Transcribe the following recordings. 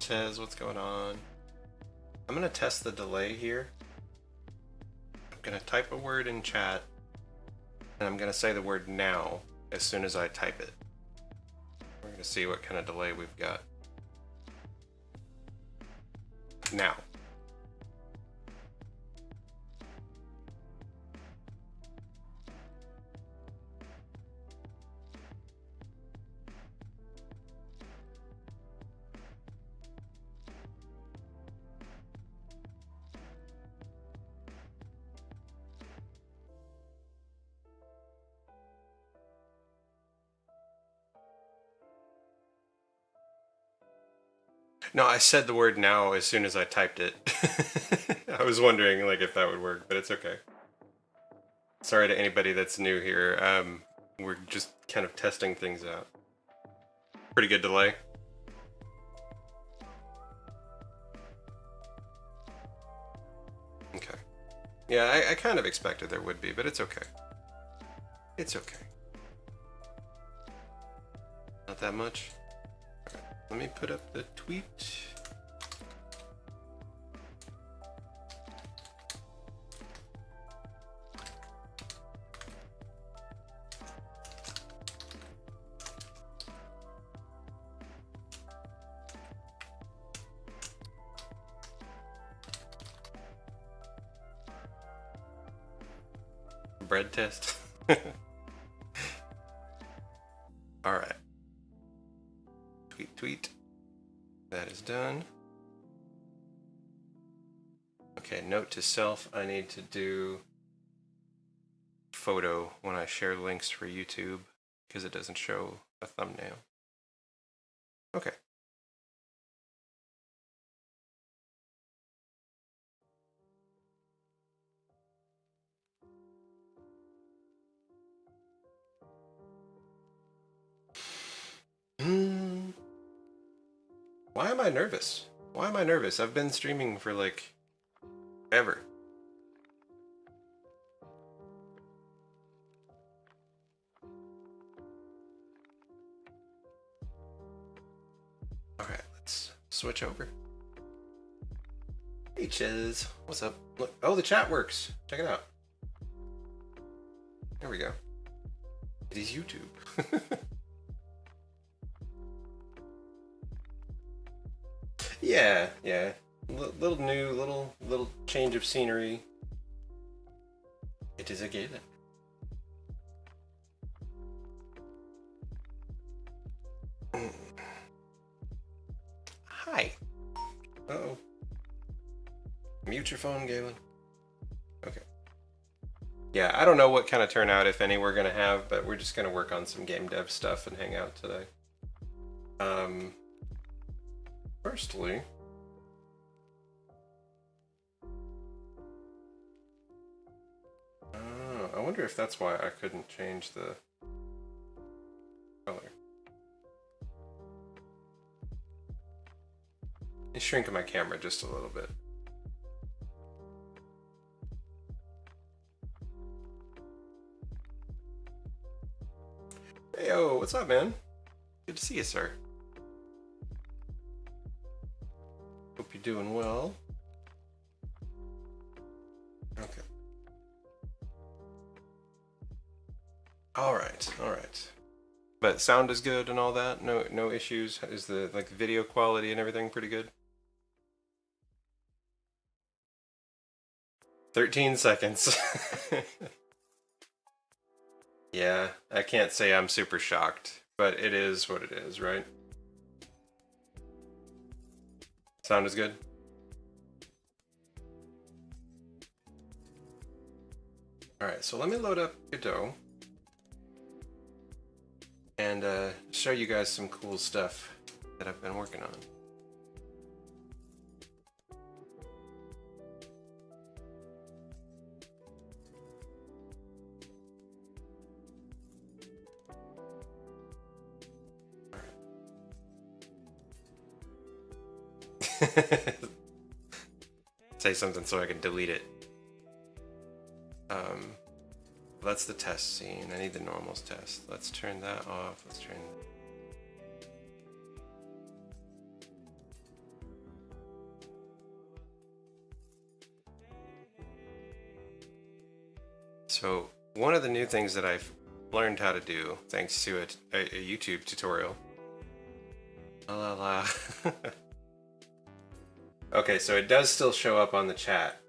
Tez, what's going on? I'm gonna test the delay here. I'm gonna type a word in chat, and I'm gonna say the word now as soon as I type it. We're gonna see what kind of delay we've got. Now. No, I said the word now as soon as I typed it. I was wondering like if that would work, but it's okay. Sorry to anybody that's new here. We're just kind of testing things out. Pretty good delay. Okay. Yeah, I kind of expected there would be, but it's okay. It's okay. Not that much. Okay. Let me put up the tweet. Bread test. All right. Tweet. That is done. Okay, note to self, I need to do photo when I share links for YouTube because it doesn't show a thumbnail. Okay. Why am I nervous? Why am I nervous? I've been streaming for like ever. Alright, let's switch over. Hey Chiz, what's up? Look, oh, the chat works. Check it out. There we go. It is YouTube. Yeah. Little new, little change of scenery. It is a given. Hi. Uh-oh. Mute your phone, Galen. Okay. Yeah, I don't know what kind of turnout, if any, we're gonna have, but we're just gonna work on some game dev stuff and hang out today. Firstly, I wonder if that's why I couldn't change the color. Let me shrink my camera just a little bit. Hey, yo, what's up, man? Good to see you, sir. Hope you're doing well. Okay. All right. But sound is good and all that. No issues. Is the like video quality and everything pretty good? 13 seconds. Yeah, I can't say I'm super shocked, but it is what it is, right? Sound is good? Alright, so let me load up Godot and show you guys some cool stuff that I've been working on. Say something so I can delete it. That's the test scene. I need the normals test. Let's turn that off. Let's turn. So one of the new things that I've learned how to do, thanks to a YouTube tutorial. La la la. Okay, so it does still show up on the chat,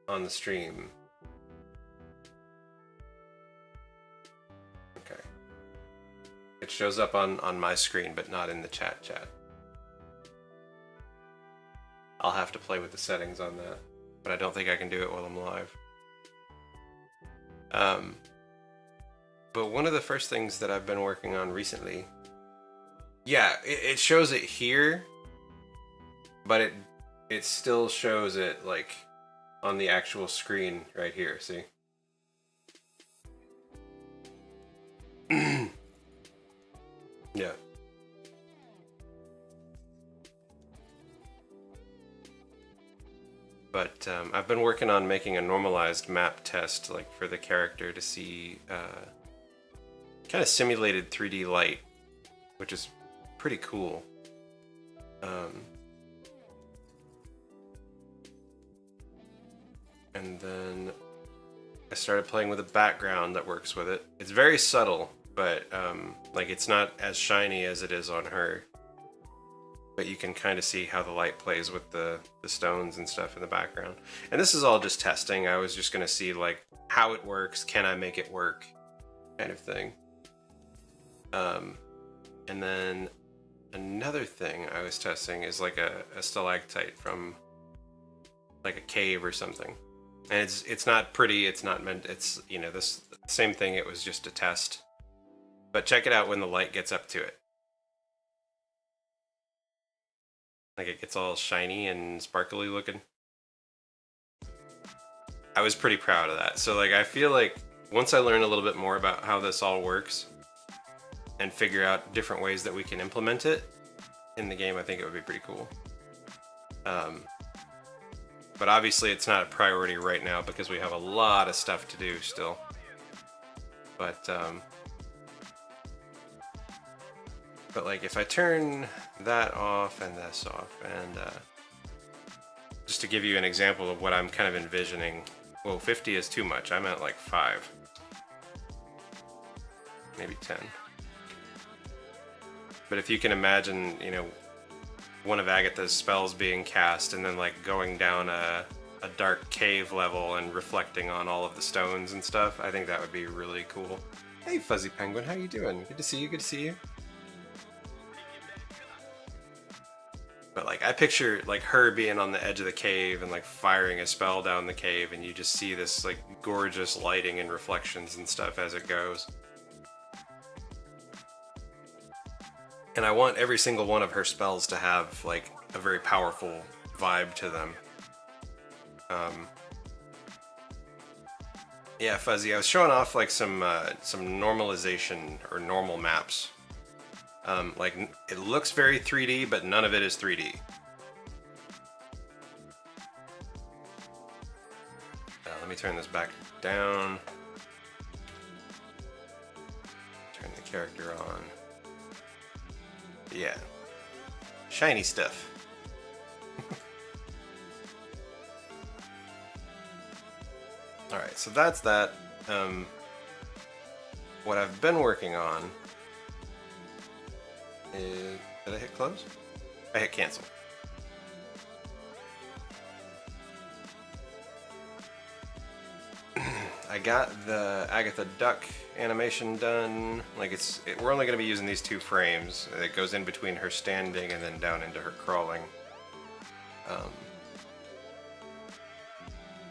on the stream. Okay. It shows up on my screen, but not in the chat. I'll have to play with the settings on that, but I don't think I can do it while I'm live. But one of the first things that I've been working on recently, yeah, it shows it here, but it still shows it like on the actual screen right here, see? Yeah. But I've been working on making a normalized map test, like for the character to see kind of simulated 3D light, which is pretty cool. And then I started playing with a background that works with it. It's very subtle, but like it's not as shiny as it is on her. But you can kind of see how the light plays with the stones and stuff in the background. And this is all just testing. I was just going to see like how it works. Can I make it work? Kind of thing. And then another thing I was testing is like a stalactite from like a cave or something. And it's not pretty. It's not meant. It's, you know, this same thing. It was just a test. But check it out when the light gets up to it. Like it gets all shiny and sparkly looking. I was pretty proud of that. So like I feel like once I learn a little bit more about how this all works and figure out different ways that we can implement it in the game, I think it would be pretty cool. But obviously it's not a priority right now because we have a lot of stuff to do still. But like if I turn that off and this off, and just to give you an example of what I'm kind of envisioning, well, 50 is too much. I meant like 5, maybe 10. But if you can imagine, you know, one of Agatha's spells being cast and then like going down a dark cave level and reflecting on all of the stones and stuff, I think that would be really cool. Hey, Fuzzy Penguin, how you doing? Good to see you. Good to see you. But like I picture like her being on the edge of the cave and like firing a spell down the cave, and you just see this like gorgeous lighting and reflections and stuff as it goes. And I want every single one of her spells to have like a very powerful vibe to them. Yeah, Fuzzy, I was showing off like some normalization or normal maps. Like it looks very 3D, but none of it is 3D. Let me turn this back down. Turn the character on. Yeah. Shiny stuff. Alright, so that's that. What I've been working on is... Did I hit close? I hit cancel. I got the Agatha Duck animation done. Like we're only going to be using these 2 frames. It goes in between her standing and then down into her crawling.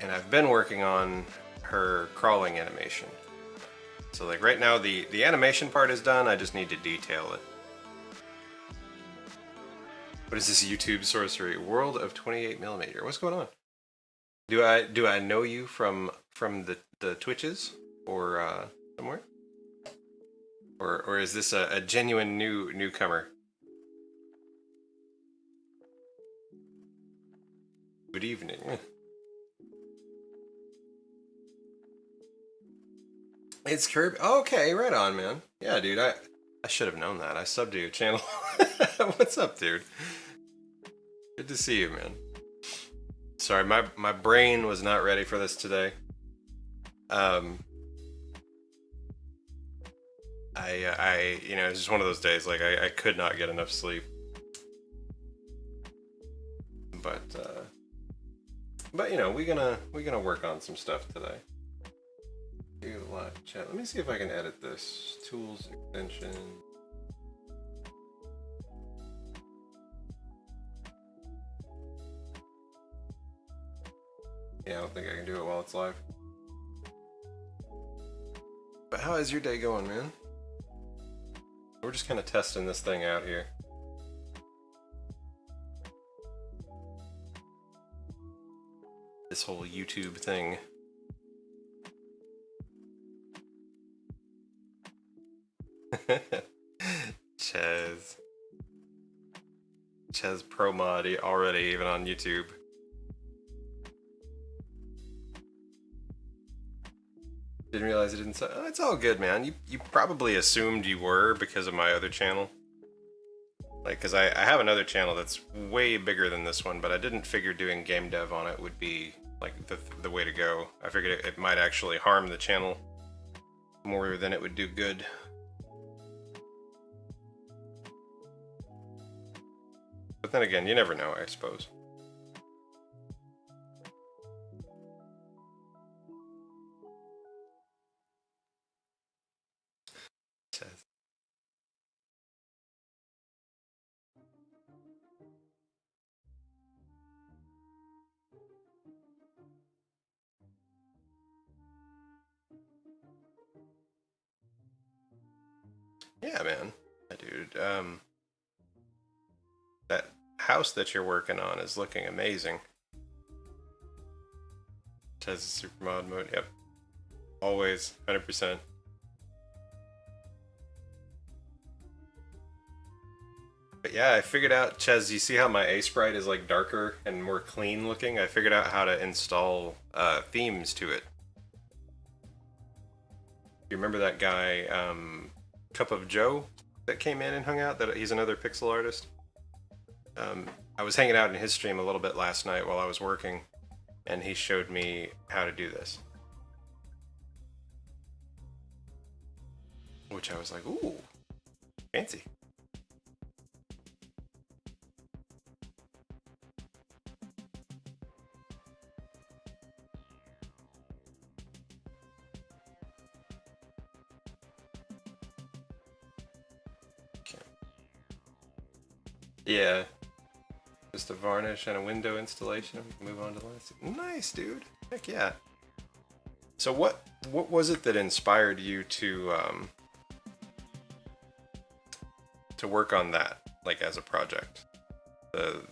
And I've been working on her crawling animation. So like right now the animation part is done, I just need to detail it. What is this YouTube sorcery? World of 28mm. What's going on? Do I know you from the Twitches or somewhere? Or is this a genuine newcomer? Good evening. It's Kirby. Oh, okay, right on, man. Yeah, dude, I should have known that. I subbed to your channel. What's up, dude? Good to see you, man. Sorry, my brain was not ready for this today. you know, it's just one of those days. Like I could not get enough sleep. But you know, we gonna work on some stuff today. Do live chat. Let me see if I can edit this. Tools extension. Yeah, I don't think I can do it while it's live. But how is your day going, man? We're just kind of testing this thing out here. This whole YouTube thing. Ches Pro Mod already even on YouTube. Didn't realize it didn't say. Oh, it's all good, man. You probably assumed you were because of my other channel. Like, because I have another channel that's way bigger than this one, but I didn't figure doing Gamedev on it would be like the way to go. I figured it might actually harm the channel more than it would do good. But then again, you never know, I suppose. Yeah, man. Dude, that house that you're working on is looking amazing. It has a super mod mode. Yep. Always, 100%. But yeah, I figured out, Ches, you see how my A sprite is like darker and more clean looking? I figured out how to install themes to it. You remember that guy, Cup of Joe, that came in and hung out? That he's another pixel artist. I was hanging out in his stream a little bit last night while I was working, and he showed me how to do this. Which I was like, ooh, fancy. Yeah. Just a varnish and a window installation. We can move on to the last. Nice, dude. Heck yeah. So what was it that inspired you to work on that, like as a project? Oh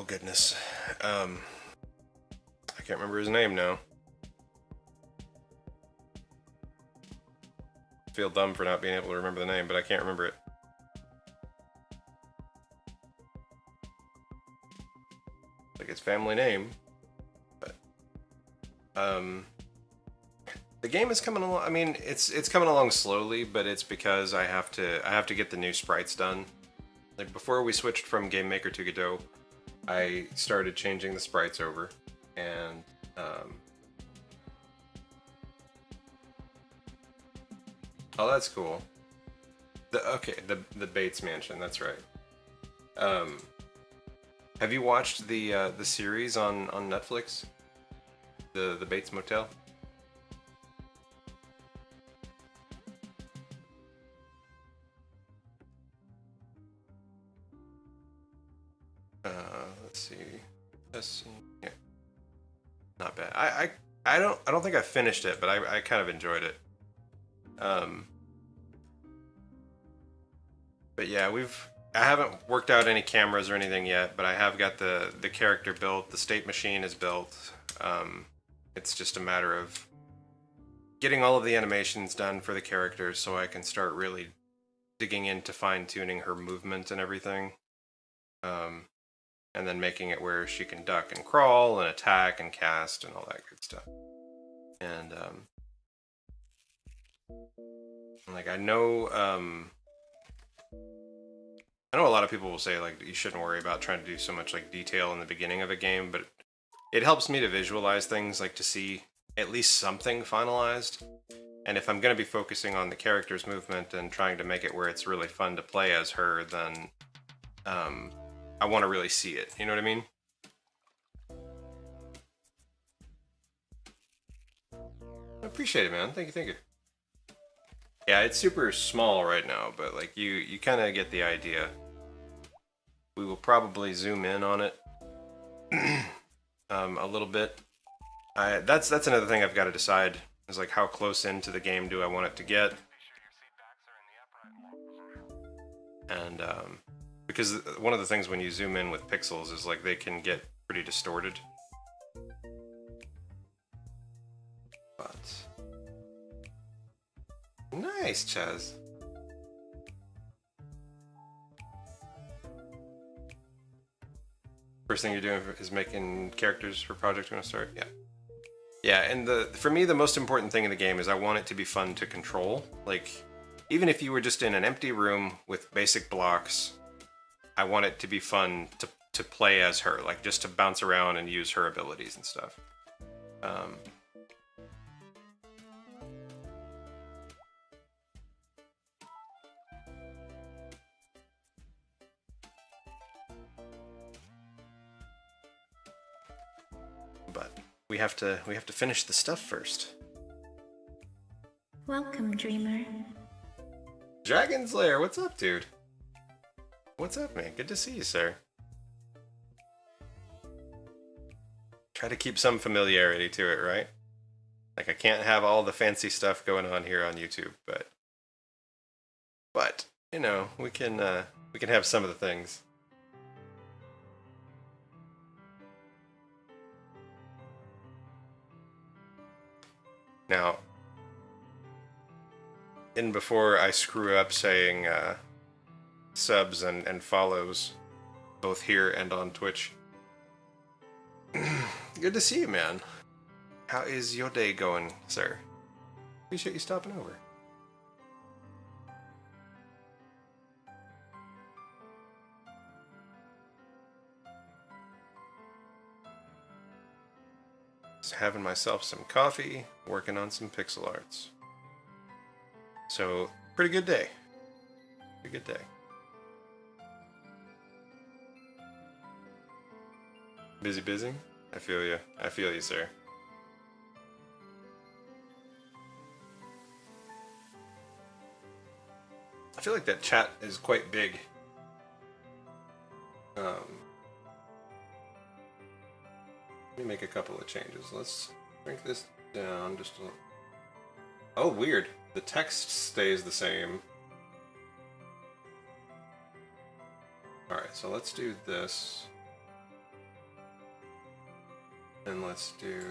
goodness. I can't remember his name now. I feel dumb for not being able to remember the name, but I can't remember it. Like his family name, but the game is coming along. I mean, it's coming along slowly, but it's because I have to get the new sprites done. Like before we switched from Game Maker to Godot, I started changing the sprites over, and oh, that's cool. The Bates Mansion. That's right. Have you watched the series on Netflix? The Bates Motel? Let's see. Yeah. Not bad. I don't think I finished it, but I kind of enjoyed it. But yeah, I haven't worked out any cameras or anything yet, but I have got the character built. The state machine is built. It's just a matter of getting all of the animations done for the characters so I can start really digging into fine-tuning her movement and everything. And then making it where she can duck and crawl and attack and cast and all that good stuff. And like I know a lot of people will say like you shouldn't worry about trying to do so much like detail in the beginning of a game, but it helps me to visualize things, like to see at least something finalized. And if I'm going to be focusing on the character's movement and trying to make it where it's really fun to play as her, then I want to really see it. You know what I mean? I appreciate it, man. Thank you, thank you. Yeah, it's super small right now, but like you kind of get the idea. We will probably zoom in on it a little bit. That's another thing I've got to decide is like how close into the game do I want it to get, and because one of the things when you zoom in with pixels is like they can get pretty distorted. But nice, Chaz. First thing you're doing is making characters for project you're gonna start? Yeah. Yeah, and for me the most important thing in the game is I want it to be fun to control. Like, even if you were just in an empty room with basic blocks, I want it to be fun to play as her, like just to bounce around and use her abilities and stuff. But we have to finish the stuff first. Welcome, dreamer. Dragon Slayer, what's up, dude? What's up, man? Good to see you, sir. Try to keep some familiarity to it, right? Like, I can't have all the fancy stuff going on here on YouTube, but you know, we can have some of the things. Now, before I screw up saying subs and follows, both here and on Twitch. Good to see you, man. How is your day going, sir? Appreciate you stopping over. Just having myself some coffee, working on some pixel arts. So, pretty good day. Pretty good day. Busy? I feel you. I feel you, sir. I feel like that chat is quite big. Let me make a couple of changes. Let's shrink this down just a little. Oh, weird. The text stays the same. Alright, so let's do this. And let's do...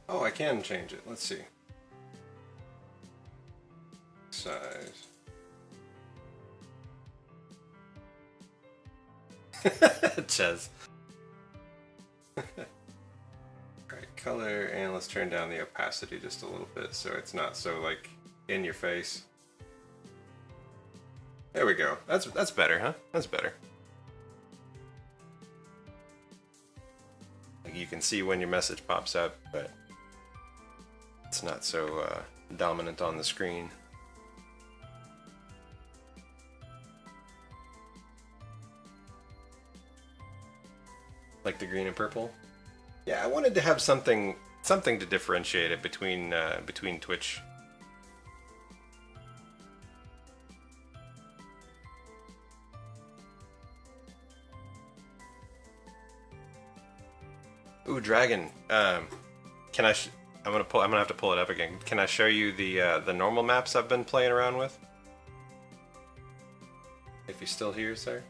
Oh, I can change it. Let's see. Size. Ches. Alright, color, and let's turn down the opacity just a little bit so it's not so, like, in your face. There we go. That's better, huh? That's better. Like, you can see when your message pops up, but it's not so dominant on the screen. Like the green and purple? Yeah, I wanted to have something to differentiate it between Twitch. Ooh, dragon. Can I? I'm gonna have to pull it up again. Can I show you the normal maps I've been playing around with? If you're still here, sir.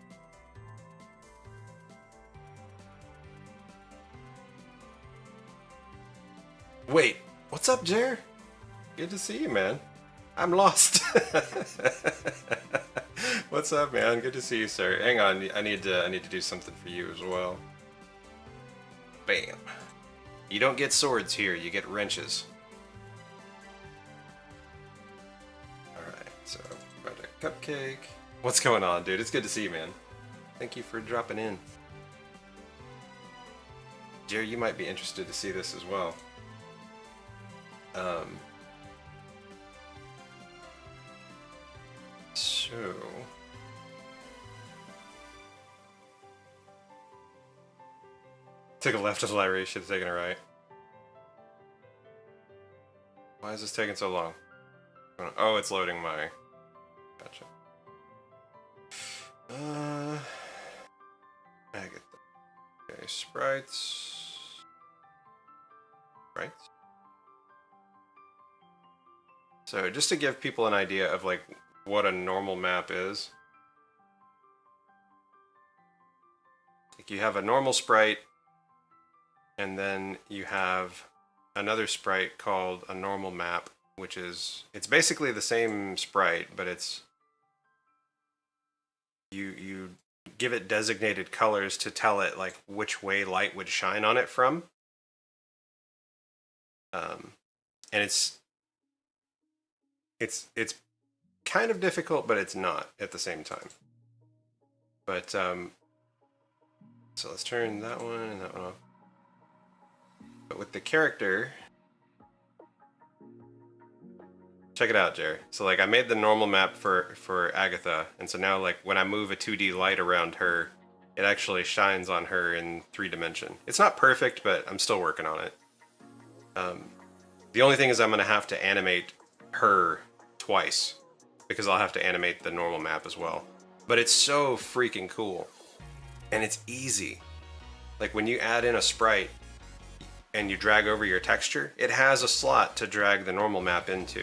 Wait, what's up, Jer? Good to see you, man. I'm lost. What's up, man? Good to see you, sir. Hang on, I need to do something for you as well. Bam. You don't get swords here, you get wrenches. Alright, so Project Cupcake. What's going on, dude? It's good to see you, man. Thank you for dropping in. Jerry, you might be interested to see this as well. So took a left to the library, should have taken a right. Why is this taking so long? Oh, it's loading my... Gotcha. Agatha. Okay, sprites. Sprites? So just to give people an idea of like what a normal map is. Like you have a normal sprite, and then you have another sprite called a normal map, which is, it's basically the same sprite, but it's, you give it designated colors to tell it like which way light would shine on it from. And it's kind of difficult, but it's not at the same time. But so let's turn that one and that one off. But with the character, check it out, Jerry. So like I made the normal map for Agatha, and so now like when I move a 2D light around her, it actually shines on her in 3D. It's not perfect, but I'm still working on it. The only thing is I'm gonna have to animate her twice, because I'll have to animate the normal map as well. But it's so freaking cool, and it's easy. Like when you add in a sprite and you drag over your texture, it has a slot to drag the normal map into.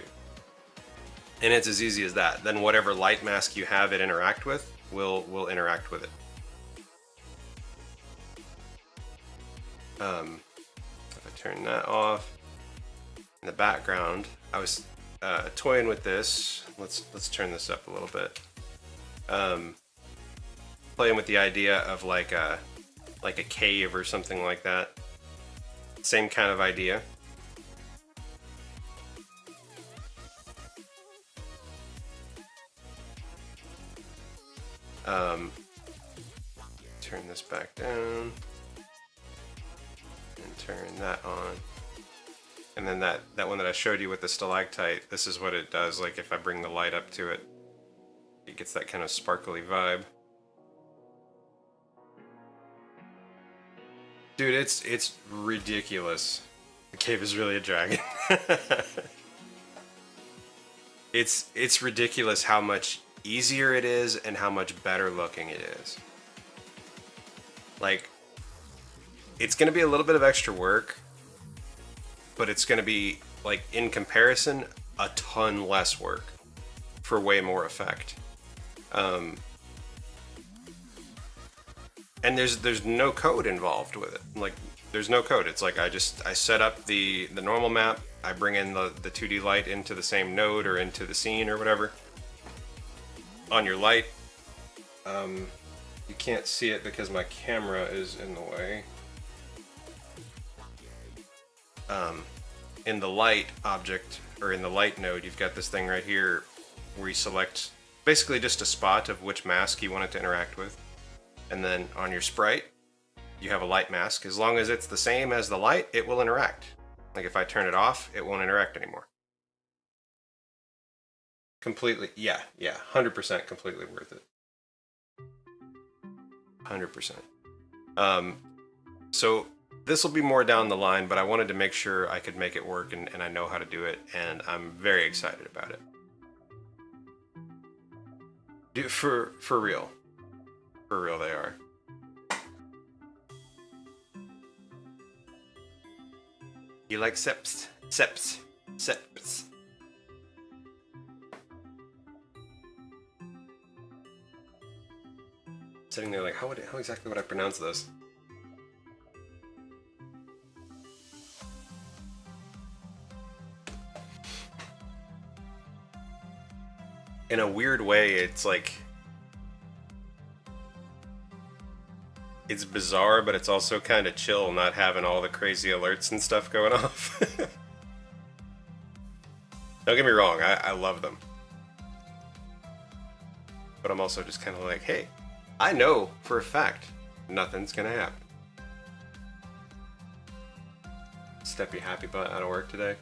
And it's as easy as that. Then whatever light mask you have it interact with will interact with it. If I turn that off, in the background, I was toying with this. Let's turn this up a little bit. Playing with the idea of like a cave or something like that. Same kind of idea. Turn this back down and turn that on. And then that one that I showed you with the stalactite, this is what it does. Like if I bring the light up to it, it gets that kind of sparkly vibe. Dude, it's ridiculous. The cave is really a dragon. It's ridiculous how much easier it is and how much better looking it is. Like, it's gonna be a little bit of extra work, but it's gonna be, like, in comparison, a ton less work for way more effect. And there's no code involved with it. Like, there's no code. It's like I set up the normal map, I bring in the 2D light into the same node or into the scene or whatever. On your light, you can't see it because my camera is in the way. In the light object, or in the light node, you've got this thing right here where you select basically just a spot of which mask you want it to interact with. And then on your sprite, you have a light mask. As long as it's the same as the light, it will interact. Like if I turn it off, it won't interact anymore. Completely, yeah, 100% completely worth it. 100%. So this will be more down the line, but I wanted to make sure I could make it work, and I know how to do it, and I'm very excited about it. Dude, for real. For real they are. You like seps? Seps. Seps. Sitting there like, how exactly would I pronounce this? In a weird way, it's like, it's bizarre, but it's also kind of chill not having all the crazy alerts and stuff going off. Don't get me wrong, I love them. But I'm also just kind of like, hey, I know for a fact nothing's gonna happen. Steppy happy butt out of work today.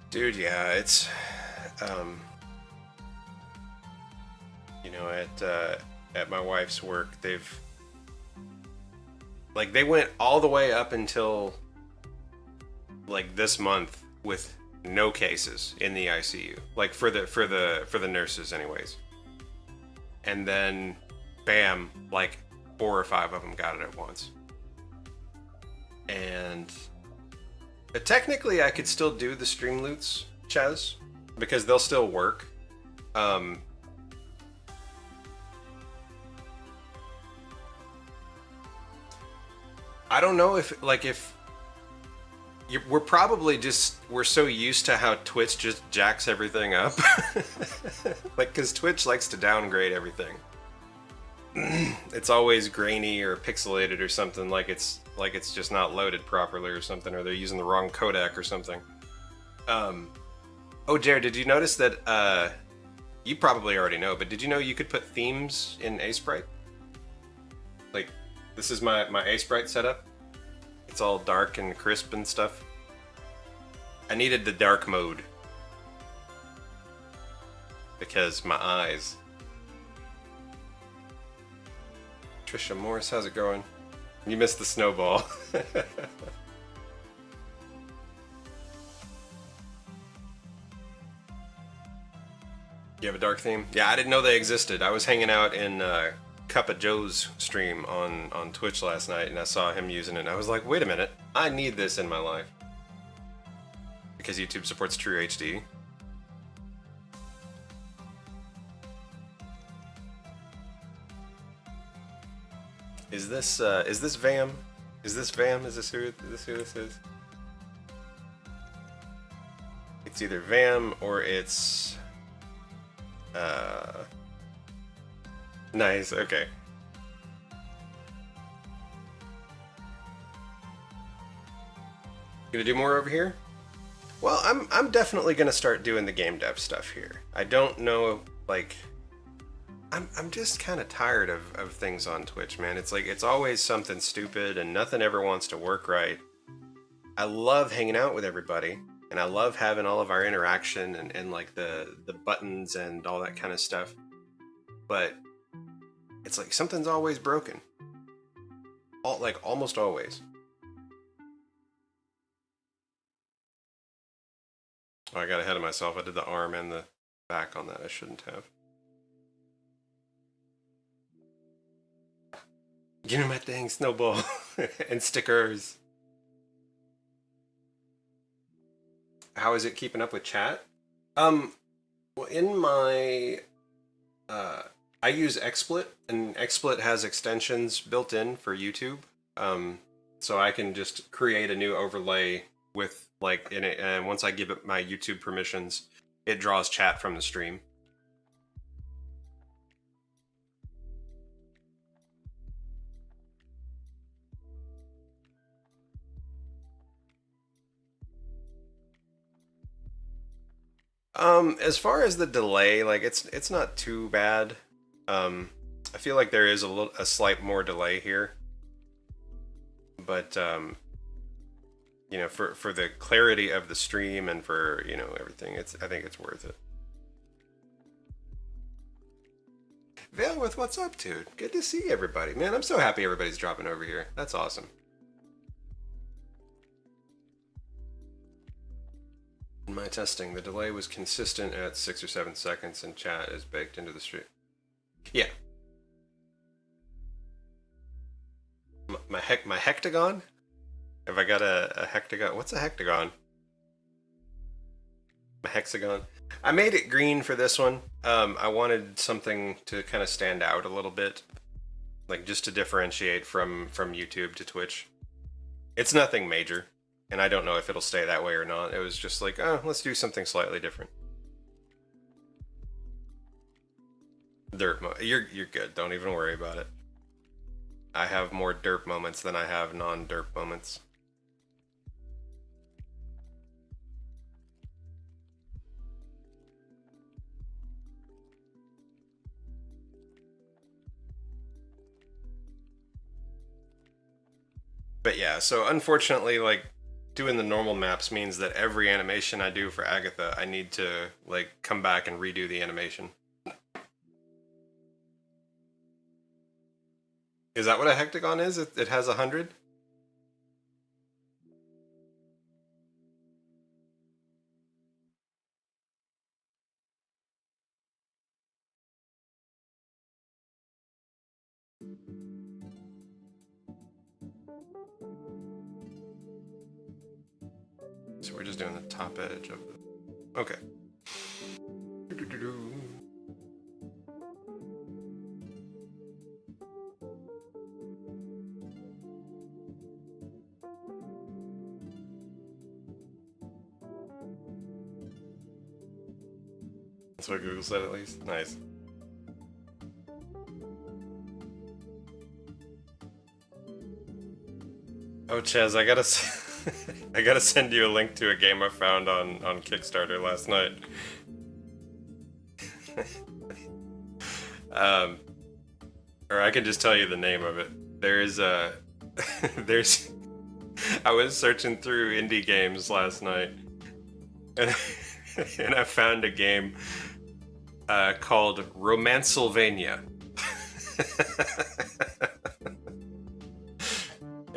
Dude, yeah, it's you know, at my wife's work, they went all the way up until like this month with no cases in the ICU, like for the nurses anyways. And then bam, like 4 or 5 of them got it at once. And technically I could still do the stream loots, Chaz, because they'll still work. I don't know if we're probably we're so used to how Twitch just jacks everything up. Like, because Twitch likes to downgrade everything. It's always grainy or pixelated or something, like it's just not loaded properly or something, or they're using the wrong codec or something. Oh, Jared, did you notice that, you probably already know, but did you know you could put themes in Asprite? Like, this is my Asprite setup. It's all dark and crisp and stuff. I needed the dark mode because my eyes. Trisha Morris, how's it going? You missed the snowball. You have a dark theme? Yeah, I didn't know they existed. I was hanging out in Cup of Joe's stream on Twitch last night, and I saw him using it, and I was like, wait a minute, I need this in my life. Because YouTube supports True HD. Is this VAM? Is this VAM? Is this who this is? It's either VAM or it's nice, okay. Gonna do more over here? Well, I'm definitely gonna start doing the game dev stuff here. I don't know, like, I'm just kind of tired of things on Twitch, man. It's like, it's always something stupid and nothing ever wants to work right. I love hanging out with everybody, and I love having all of our interaction and like the buttons and all that kind of stuff. But it's like something's always broken. Almost always. Oh, I got ahead of myself. I did the arm and the back on that. I shouldn't have. Give me my dang snowball and stickers. How is it keeping up with chat? Well, in my I use XSplit, and XSplit has extensions built in for YouTube. So I can just create a new overlay with like in it, and once I give it my YouTube permissions, it draws chat from the stream. As far as the delay, like it's not too bad. I feel like there is a slight more delay here, but you know, for the clarity of the stream and for, you know, everything, I think it's worth it. Vale with what's up, dude? Good to see everybody, man. I'm so happy everybody's dropping over here. That's awesome. In my testing, the delay was consistent at 6 or 7 seconds, and chat is baked into the stream. Yeah. My hectagon? Have I got a hectagon? What's a hectagon? My hexagon. I made it green for this one. I wanted something to kind of stand out a little bit, like just to differentiate from YouTube to Twitch. It's nothing major, and I don't know if it'll stay that way or not. It was just like, oh, let's do something slightly different. You're good. Don't even worry about it. I have more derp moments than I have non-derp moments. But yeah, so unfortunately, like doing the normal maps means that every animation I do for Agatha, I need to like come back and redo the animation. Is that what a hectagon is? It has 100? So we're just doing the top edge of the. Okay. That's what Google said at least. Nice. Oh, Chaz, I gotta send you a link to a game I found on Kickstarter last night. um, or I can just tell you the name of it. There's a there's I was searching through indie games last night, and and I found a game called Romancylvania.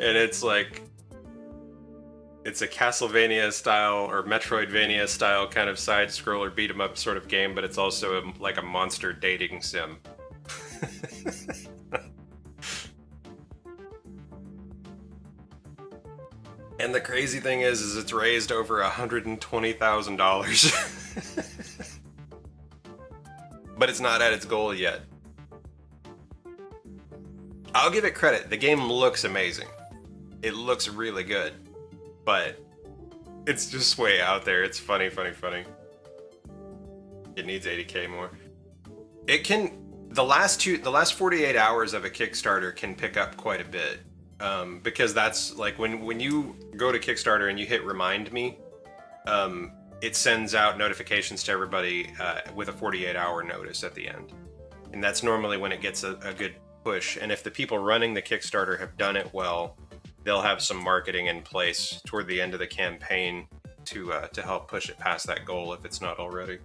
And it's like it's a Castlevania style or Metroidvania style kind of side scroller beat 'em up sort of game, but it's also like a monster dating sim. And the crazy thing is it's raised over $120,000. But it's not at its goal yet. I'll give it credit. The game looks amazing. It looks really good. But it's just way out there. It's funny, funny, funny. It needs 80K more. It can the last 48 hours of a Kickstarter can pick up quite a bit. Because that's like when you go to Kickstarter and you hit remind me, it sends out notifications to everybody with a 48-hour notice at the end. And that's normally when it gets a good push. And if the people running the Kickstarter have done it well, they'll have some marketing in place toward the end of the campaign to help push it past that goal if it's not already.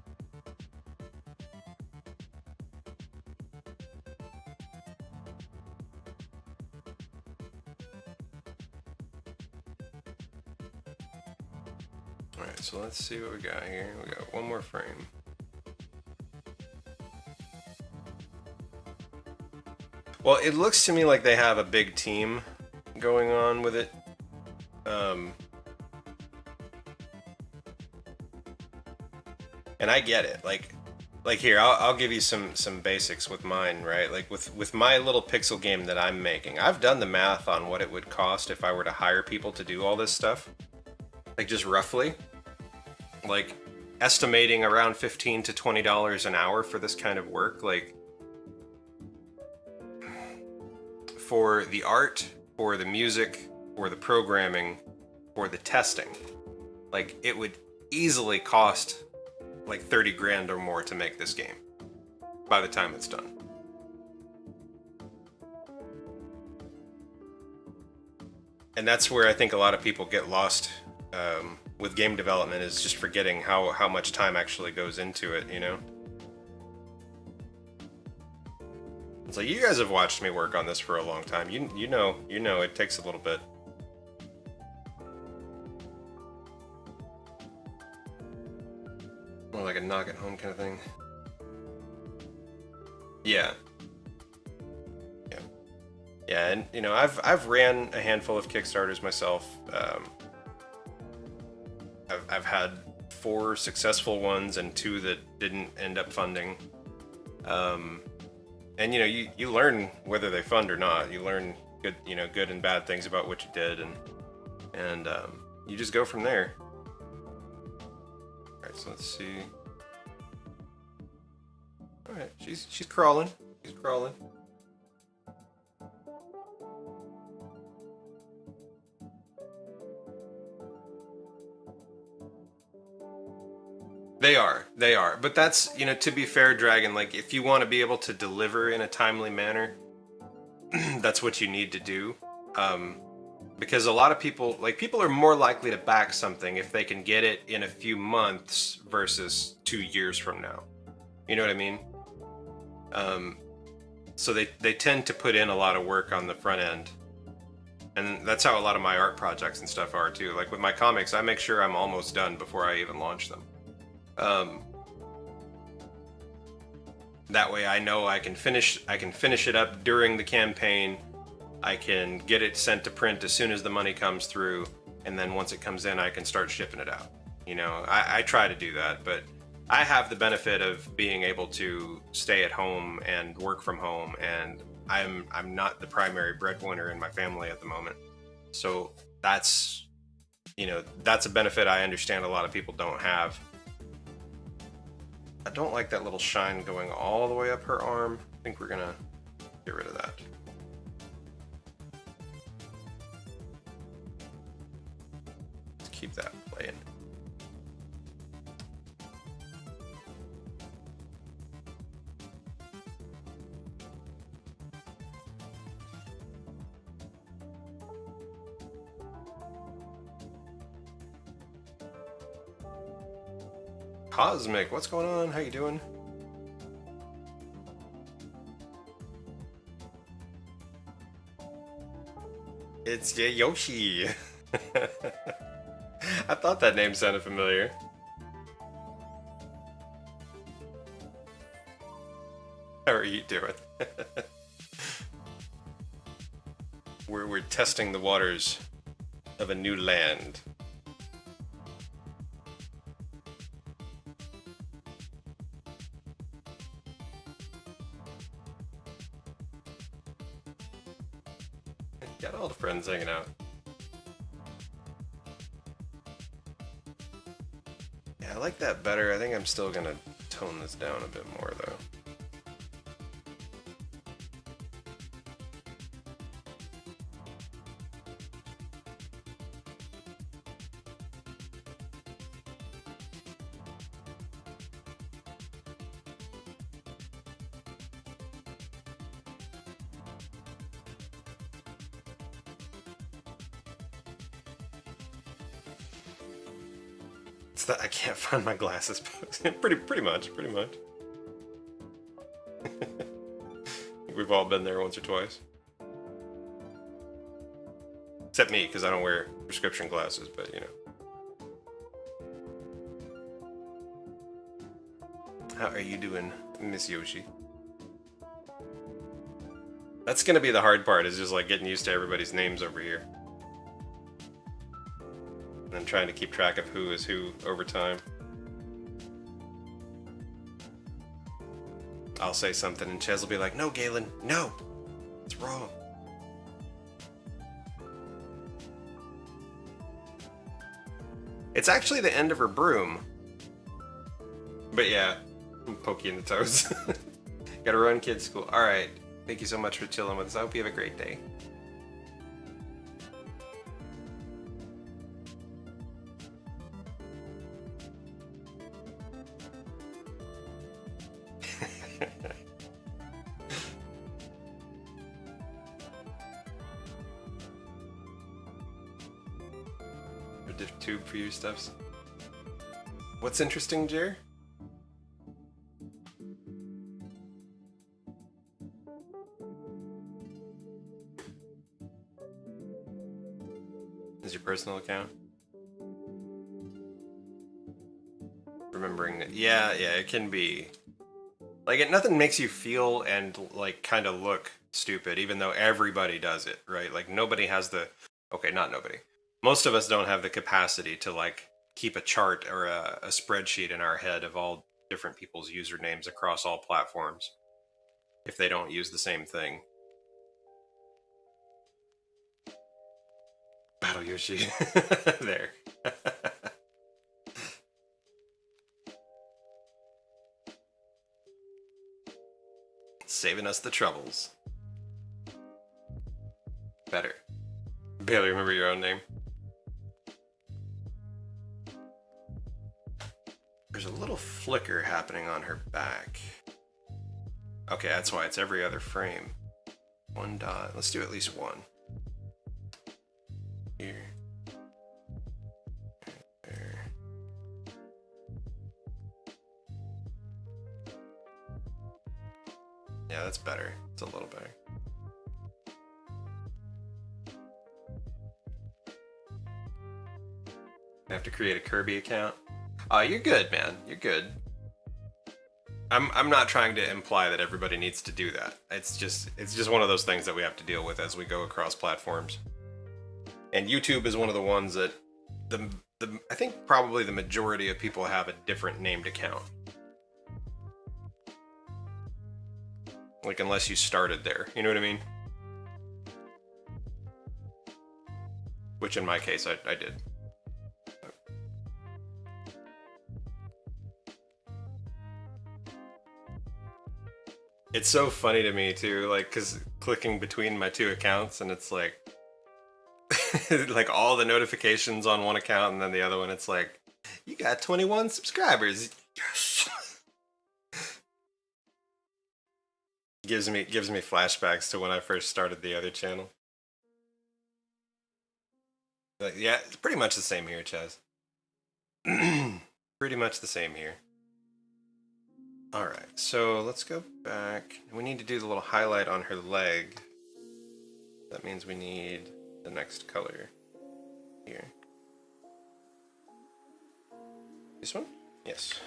Alright, so let's see what we got here. We got one more frame. Well, it looks to me like they have a big team going on with it. And I get it. Like here, I'll give you some basics with mine, right? Like with my little pixel game that I'm making, I've done the math on what it would cost if I were to hire people to do all this stuff. Like just roughly, like estimating around $15 to $20 an hour for this kind of work, like for the art, for the music, for the programming, for the testing. Like it would easily cost like 30 grand or more to make this game by the time it's done. And that's where I think a lot of people get lost with game development, is just forgetting how much time actually goes into it, you know? It's like, you guys have watched me work on this for a long time. You know it takes a little bit. More like a knock at home kind of thing. Yeah. Yeah. Yeah, and you know, I've ran a handful of Kickstarters myself. I've had 4 successful ones and 2 that didn't end up funding. And you know, you learn whether they fund or not. You learn good and bad things about what you did, and you just go from there. All right, so let's see. All right, she's crawling. She's crawling. They are. But that's, you know, to be fair, Dragon, like if you want to be able to deliver in a timely manner, that's what you need to do. Because a lot of people, like, people are more likely to back something if they can get it in a few months versus 2 years from now. You know what I mean? Um, so they tend to put in a lot of work on the front end. And that's how a lot of my art projects and stuff are too. Like with my comics, I make sure I'm almost done before I even launch them. Um, that way I know I can finish it up during the campaign. I can get it sent to print as soon as the money comes through, and then once it comes in, I can start shipping it out. You know, I try to do that, but I have the benefit of being able to stay at home and work from home, and I'm not the primary breadwinner in my family at the moment. So that's, you know, that's a benefit I understand a lot of people don't have. I don't like that little shine going all the way up her arm. I think we're gonna get rid of that. Let's keep that playing. Cosmic, what's going on? How you doing? It's Yoshi. I thought that name sounded familiar. How are you doing? We're testing the waters of a new land. Got all the friends hanging out. Yeah, I like that better. I think I'm still gonna tone this down a bit more though. It's that I can't find my glasses. pretty much. We've all been there once or twice. Except me, because I don't wear prescription glasses, but you know. How are you doing, Miss Yoshi? That's gonna be the hard part, is just like getting used to everybody's names over here. And trying to keep track of who is who over time. I'll say something and Ches will be like, "No, Galen, no! It's wrong." It's actually the end of her broom. But yeah, I'm poking the toes. Gotta run kids' school. Alright, thank you so much for chilling with us. I hope you have a great day. Tube for your stuffs. What's interesting, Jer? Is your personal account? Remembering that, yeah, it can be. Like, nothing makes you feel and, like, kind of look stupid, even though everybody does it, right? Like, nobody has the... Okay, not nobody. Most of us don't have the capacity to, like, keep a chart or a spreadsheet in our head of all different people's usernames across all platforms if they don't use the same thing. Battle Yoshi. There. Saving us the troubles. Better. Barely remember your own name. There's a little flicker happening on her back. Okay, that's why it's every other frame. One dot. Let's do at least one. Yeah, that's better. It's a little better. I have to create a Kirby account. You're good, man. You're good. I'm not trying to imply that everybody needs to do that. It's just one of those things that we have to deal with as we go across platforms. And YouTube is one of the ones that the I think probably the majority of people have a different named account. Like unless you started there, you know what I mean? Which in my case I did. It's so funny to me too, like, cause clicking between my two accounts and it's like, like all the notifications on one account and then the other one, it's like, you got 21 subscribers. Yes. Gives me flashbacks to when I first started the other channel. Like, yeah, it's pretty much the same here, Chaz. Pretty much the same here. All right, so let's go back. We need to do the little highlight on her leg. That means we need the next color here. This one? Yes.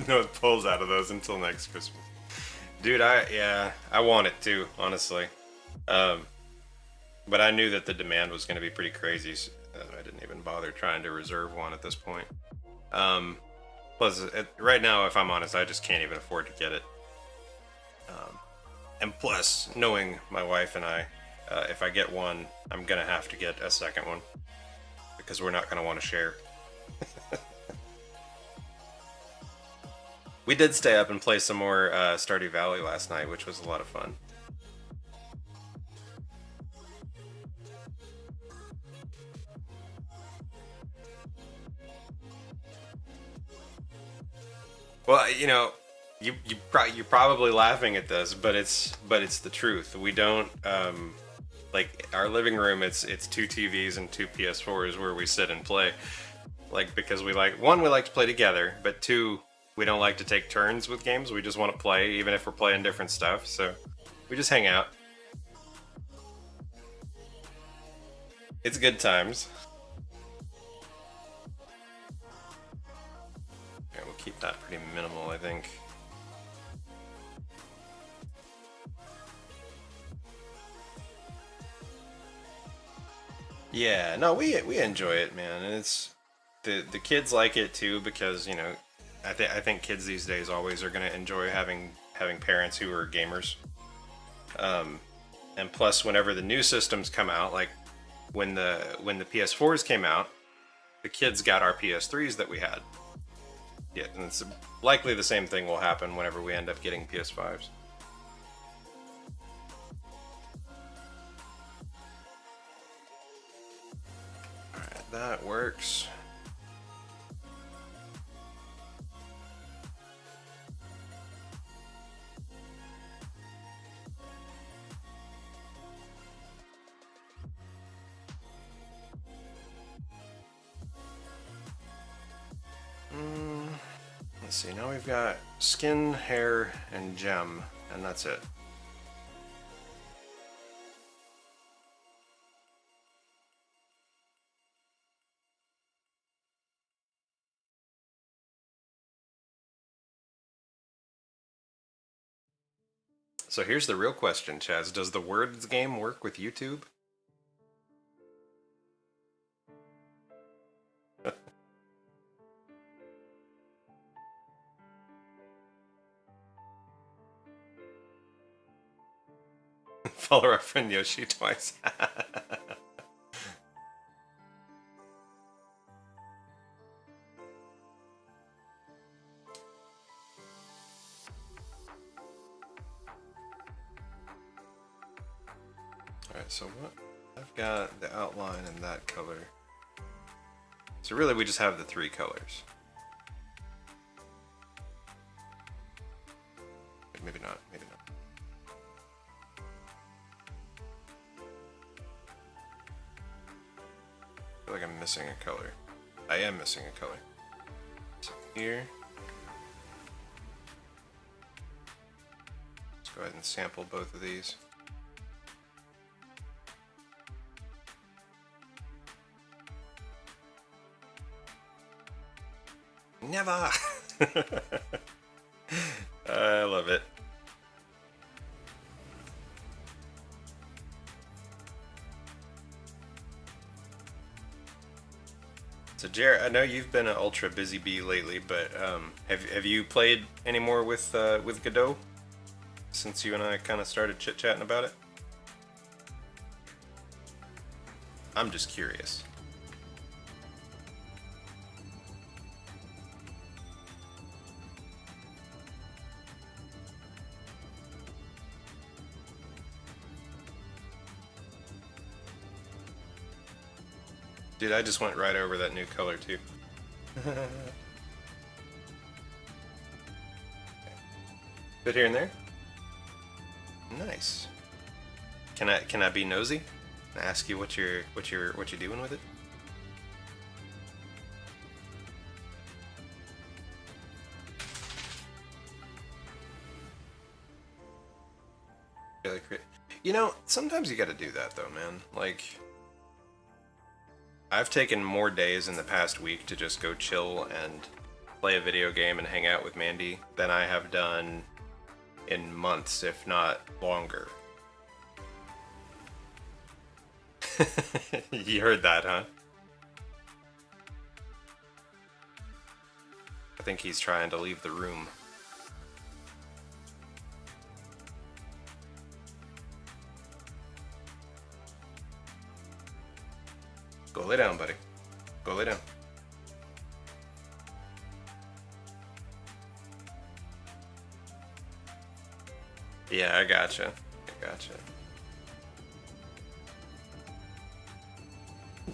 No, it pulls out of those until next Christmas. Dude, I want it too, honestly. Um, but I knew that the demand was going to be pretty crazy. So I didn't even bother trying to reserve one at this point. Um, plus, right now, if I'm honest, I just can't even afford to get it. And plus, knowing my wife and I, if I get one, I'm gonna have to get a second one because we're not gonna want to share. We did stay up and play some more Stardew Valley last night, which was a lot of fun. Well, you're probably laughing at this, but it's the truth. We don't like our living room. It's two TVs and two PS4s where we sit and play. Like because we like to play together, but two, we don't like to take turns with games. We just want to play, even if we're playing different stuff. So we just hang out. It's good times. Yeah, we'll keep that pretty minimal, I think. Yeah, no, we enjoy it, man, and it's the kids like it too because I think kids these days always are gonna enjoy having parents who are gamers. Um, and plus, whenever the new systems come out, like when the PS4s came out, the kids got our PS3s that we had. Yeah, and it's likely the same thing will happen whenever we end up getting PS5s. All right, that works. Mm, let's see. Now we've got skin, hair, and gem, and that's it. So here's the real question, Chaz. Does the words game work with YouTube? Call our friend Yoshi twice. Alright, so what? I've got the outline in that color. So really we just have the three colors. Maybe not, maybe not. I feel like I'm missing a color. I am missing a color. So here. Let's go ahead and sample both of these. Never! I love it. So Jared, I know you've been an ultra busy bee lately, but have you played any more with Godot since you and I kind of started chit-chatting about it? I'm just curious. Dude, I just went right over that new color too. Good here and there. Nice. Can I be nosy? Can I ask you what you're doing with it? You know, sometimes you got to do that though, man. Like, I've taken more days in the past week to just go chill and play a video game and hang out with Mandy than I have done in months, if not longer. You heard that, huh? I think he's trying to leave the room. Go lay down, buddy. Go lay down. Yeah, I gotcha. I gotcha.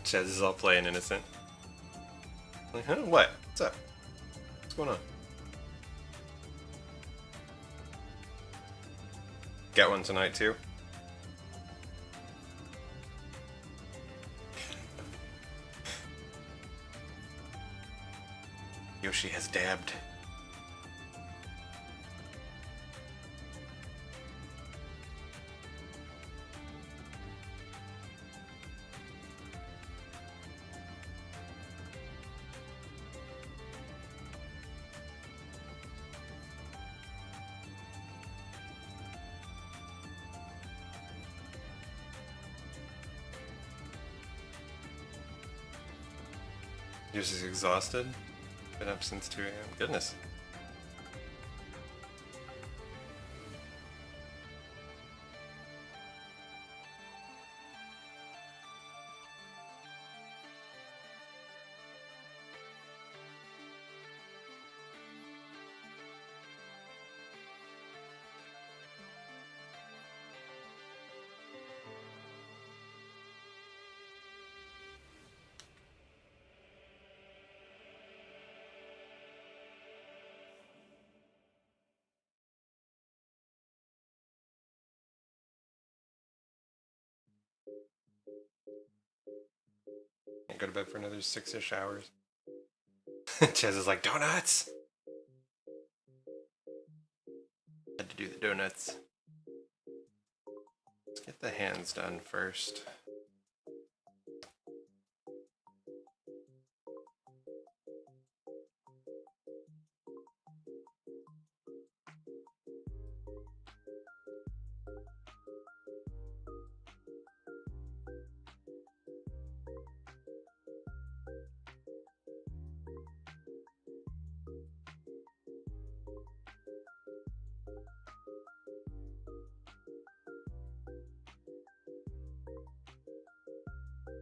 Chaz is all playing innocent. Like, huh? What? What's up? What's going on? Got one tonight too? Yoshi has dabbed. You're just exhausted? Been up since 2 a.m. Goodness. Can't go to bed for another 6-ish hours. Chaz is like, donuts! Had to do the donuts. Let's get the hands done first.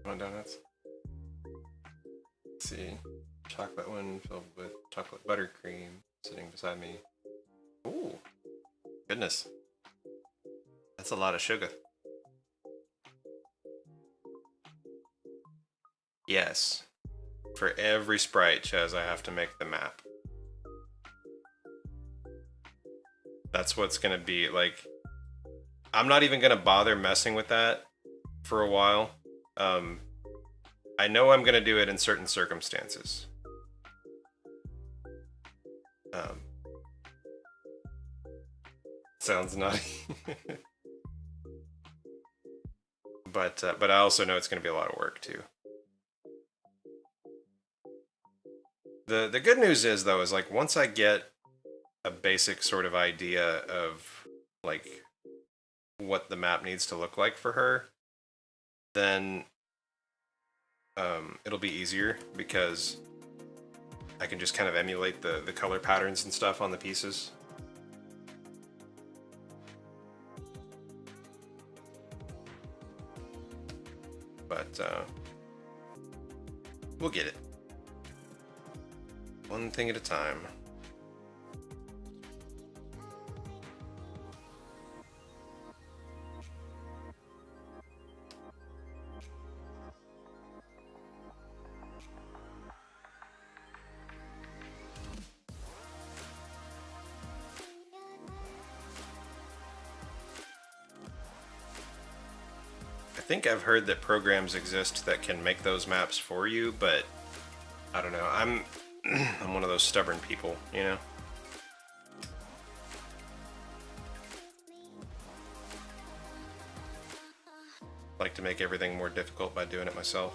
Want donuts? Let's see. Chocolate one filled with chocolate buttercream sitting beside me. Ooh, goodness. That's a lot of sugar. Yes. For every sprite, Chaz, I have to make the map. That's what's gonna be, like... I'm not even gonna bother messing with that for a while. I know I'm gonna do it in certain circumstances. Sounds naughty. But I also know it's gonna be a lot of work too. The good news is though, is like once I get a basic sort of idea of like what the map needs to look like for her, then it'll be easier because I can just kind of emulate the color patterns and stuff on the pieces. But we'll get it. One thing at a time. I think I've heard that programs exist that can make those maps for you, but I don't know. I'm one of those stubborn people, you know? Like to make everything more difficult by doing it myself.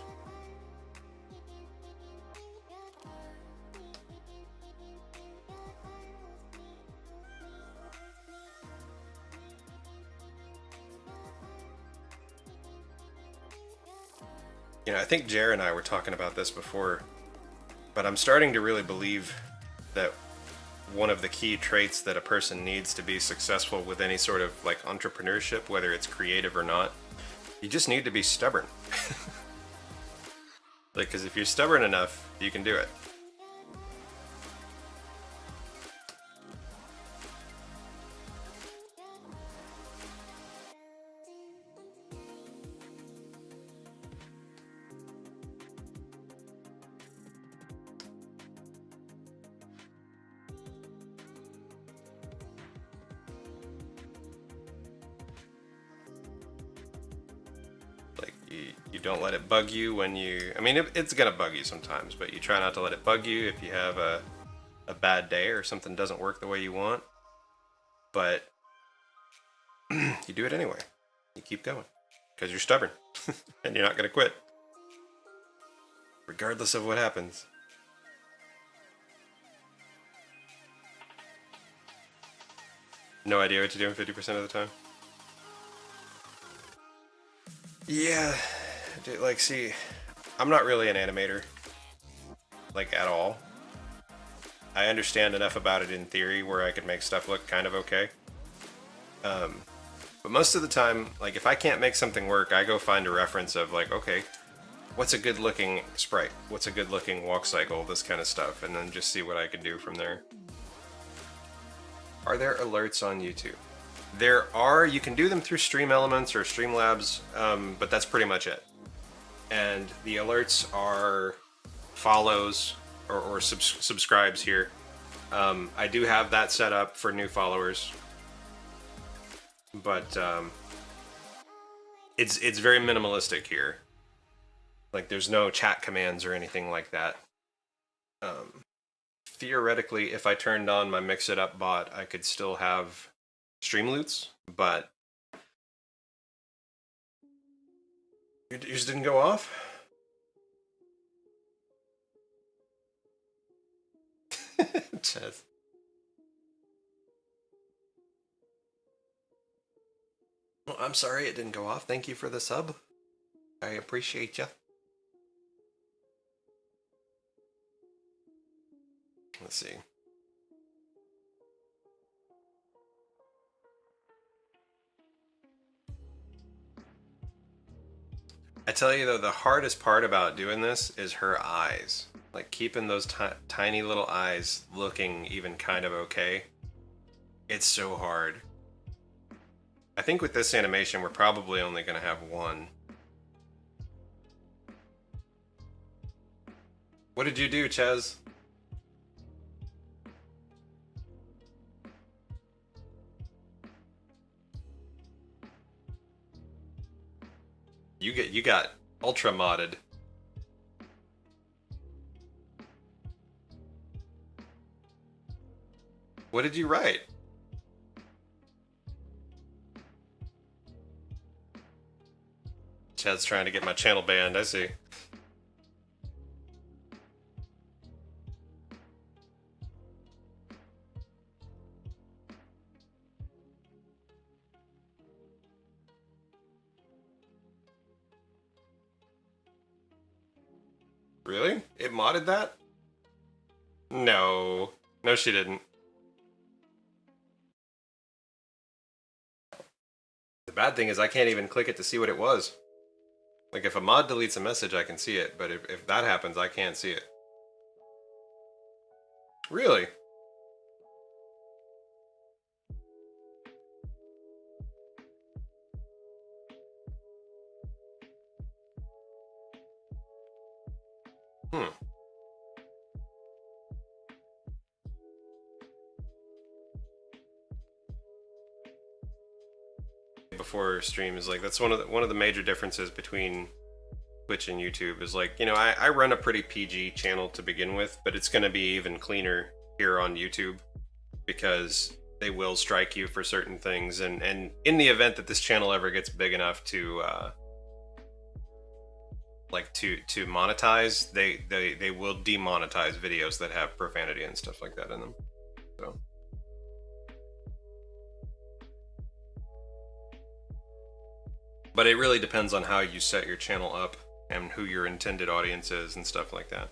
You know, I think Jer and I were talking about this before, but I'm starting to really believe that one of the key traits that a person needs to be successful with any sort of like entrepreneurship, whether it's creative or not, you just need to be stubborn. Like, because if you're stubborn enough, you can do it. You don't let it bug you when you... I mean, it's gonna bug you sometimes, but you try not to let it bug you if you have a bad day or something doesn't work the way you want. But you do it anyway. You keep going because you're stubborn and you're not gonna quit, regardless of what happens. No idea what you're doing 50% of the time? Yeah, dude, like, see, I'm not really an animator, like, at all. I understand enough about it in theory where I could make stuff look kind of okay. But most of the time, like, if I can't make something work, I go find a reference of, like, okay, what's a good looking sprite? What's a good looking walk cycle? This kind of stuff, and then just see what I can do from there. Are there alerts on YouTube? There are. You can do them through Stream Elements or Streamlabs, but that's pretty much it. And the alerts are follows or subscribes here. I do have that set up for new followers, but it's very minimalistic here. Like, there's no chat commands or anything like that. Theoretically, if I turned on my Mix It Up bot, I could still have Streamloots, but yours didn't go off? Chess. Well, I'm sorry it didn't go off. Thank you for the sub. I appreciate you. Let's see. I tell you though, the hardest part about doing this is her eyes. Like keeping those tiny little eyes looking even kind of okay. It's so hard. I think with this animation, we're probably only going to have one. What did you do, Ches? You got ultra modded. What did you write? Chad's trying to get my channel banned, I see. Really? It modded that? No. No, she didn't. The bad thing is I can't even click it to see what it was. Like if a mod deletes a message, I can see it, but if that happens, I can't see it. Really? Hmm. Before stream is like that's one of the major differences between Twitch and YouTube is like, you know, I run a pretty PG channel to begin with, but it's going to be even cleaner here on YouTube because they will strike you for certain things, and in the event that this channel ever gets big enough to to monetize, they will demonetize videos that have profanity and stuff like that in them. So but it really depends on how you set your channel up and who your intended audience is and stuff like that.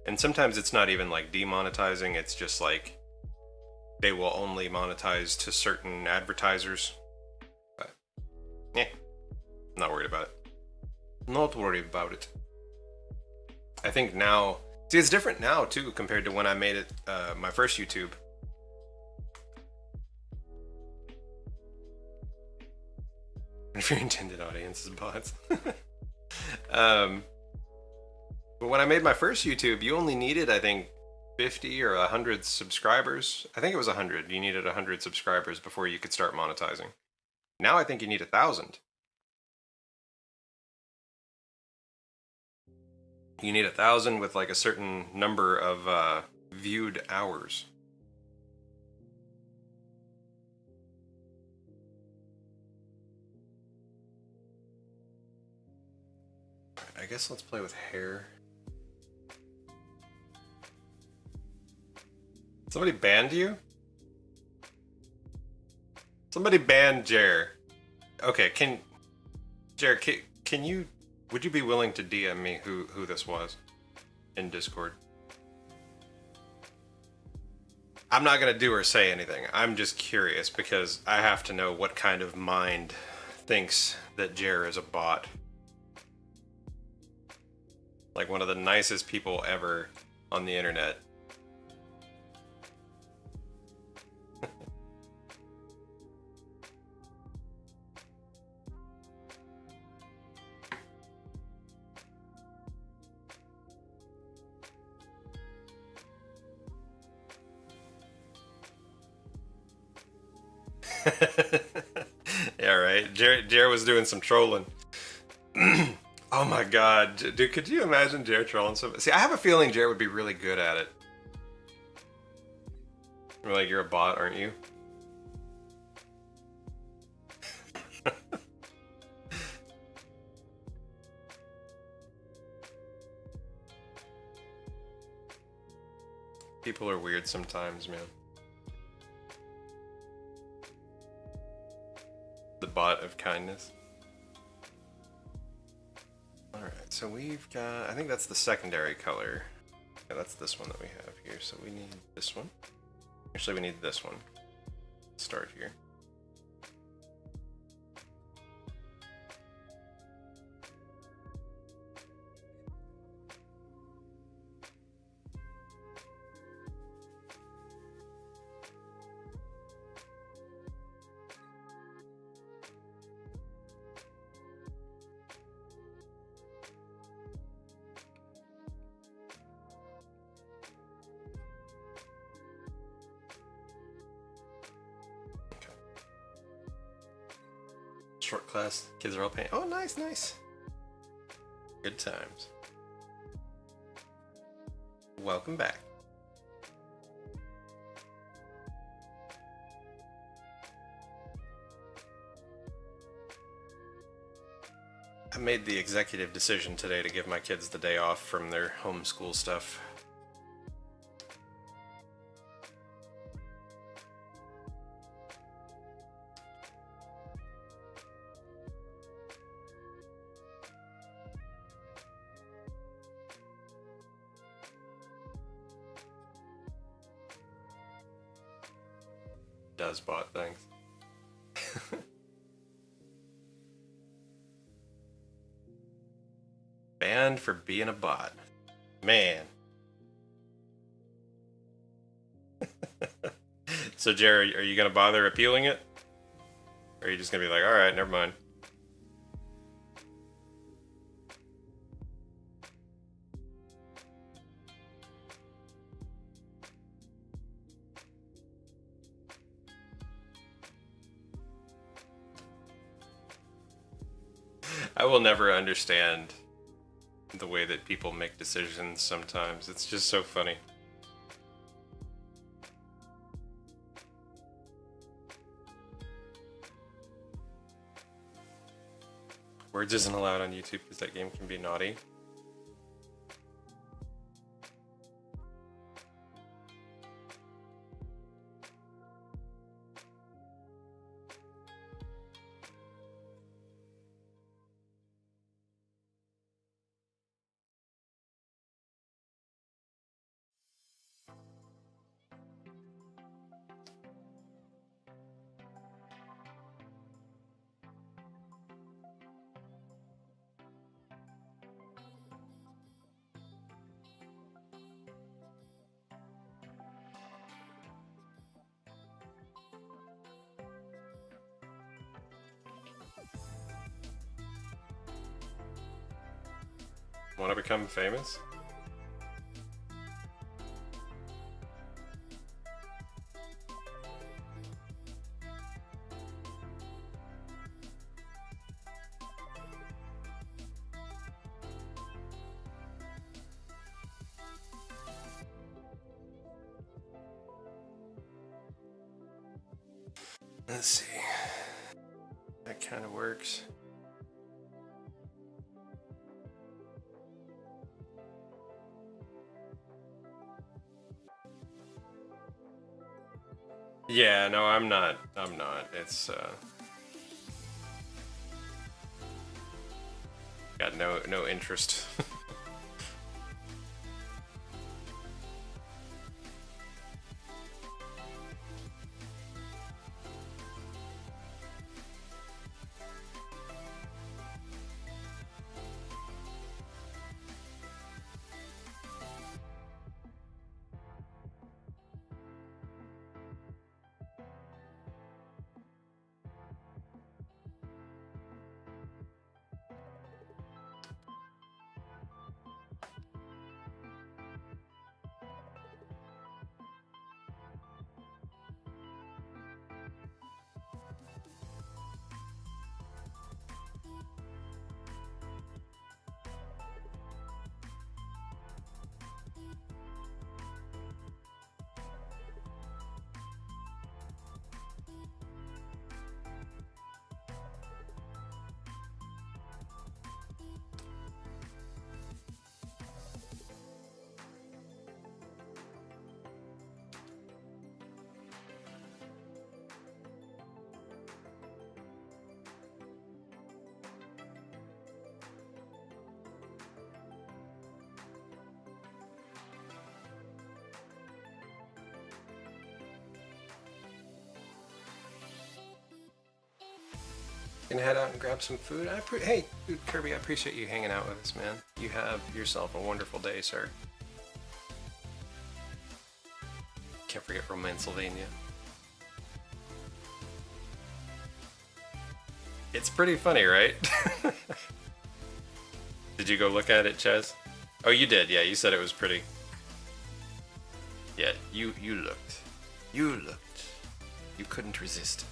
And sometimes it's not even like demonetizing, it's just like they will only monetize to certain advertisers. But yeah, not worried about it. Not worried about it. I think now, see, it's different now too compared to when I made it my first YouTube. If your intended audience is bots. But when I made my first YouTube, you only needed, I think, 50 or 100 subscribers. I think it was 100. You needed 100 subscribers before you could start monetizing. Now I think you need 1,000. You need 1,000 with like a certain number of viewed hours. I guess let's play with hair. Somebody banned you? Somebody banned Jer. Okay, Jer, can you, would you be willing to DM me who this was in Discord? I'm not gonna do or say anything. I'm just curious because I have to know what kind of mind thinks that Jer is a bot. Like one of the nicest people ever on the internet. Yeah, right. Jer was doing some trolling. Oh my god, dude! Could you imagine Jer trolling some? See, I have a feeling Jer would be really good at it. You're like, you're a bot, aren't you? People are weird sometimes, man. The bot of kindness. Alright, so we've got, I think that's the secondary color. Yeah, that's this one that we have here. So we need this one. Actually, we need this one. Start here. short class. Kids are all paying. Oh, nice, nice. Good times. Welcome back. I made the executive decision today to give my kids the day off from their homeschool stuff. Does bot things. Banned for being a bot. Man. So, Jerry, are you going to bother appealing it? Or are you just going to be like, alright, never mind? I will never understand the way that people make decisions sometimes. It's just so funny. Words isn't allowed on YouTube because that game can be naughty. Want to become famous? Let's see. That kind of works. Yeah, no, I'm not. It's got no interest. Gonna head out and grab some food. Hey, dude, Kirby, I appreciate you hanging out with us, man. You have yourself a wonderful day, sir. Can't forget Romansylvania. It's pretty funny, right? Did you go look at it, Ches? Oh, you did. Yeah, you said it was pretty. Yeah, you looked. You looked. You couldn't resist.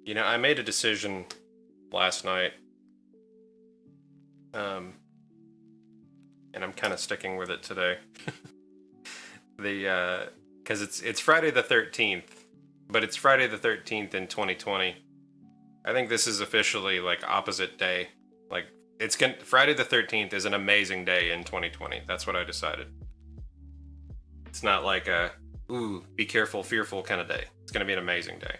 You know, I made a decision last night, um, and I'm kind of sticking with it today. Because it's Friday the 13th, but it's Friday the 13th in 2020. I think this is officially like opposite day. Like Friday the 13th is an amazing day in 2020. That's what I decided. It's not like a ooh, be careful, fearful kind of day. It's gonna be an amazing day.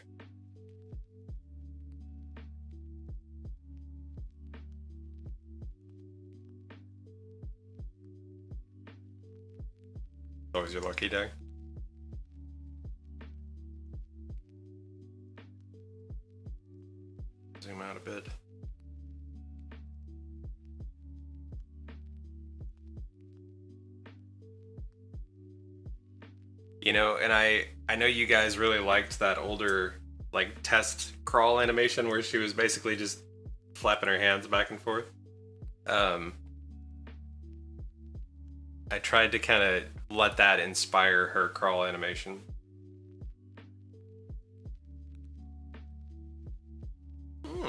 Always your lucky day. Zoom out a bit. You know, and I know you guys really liked that older like test crawl animation where she was basically just flapping her hands back and forth. Um, I tried to kind of let that inspire her crawl animation. Hmm.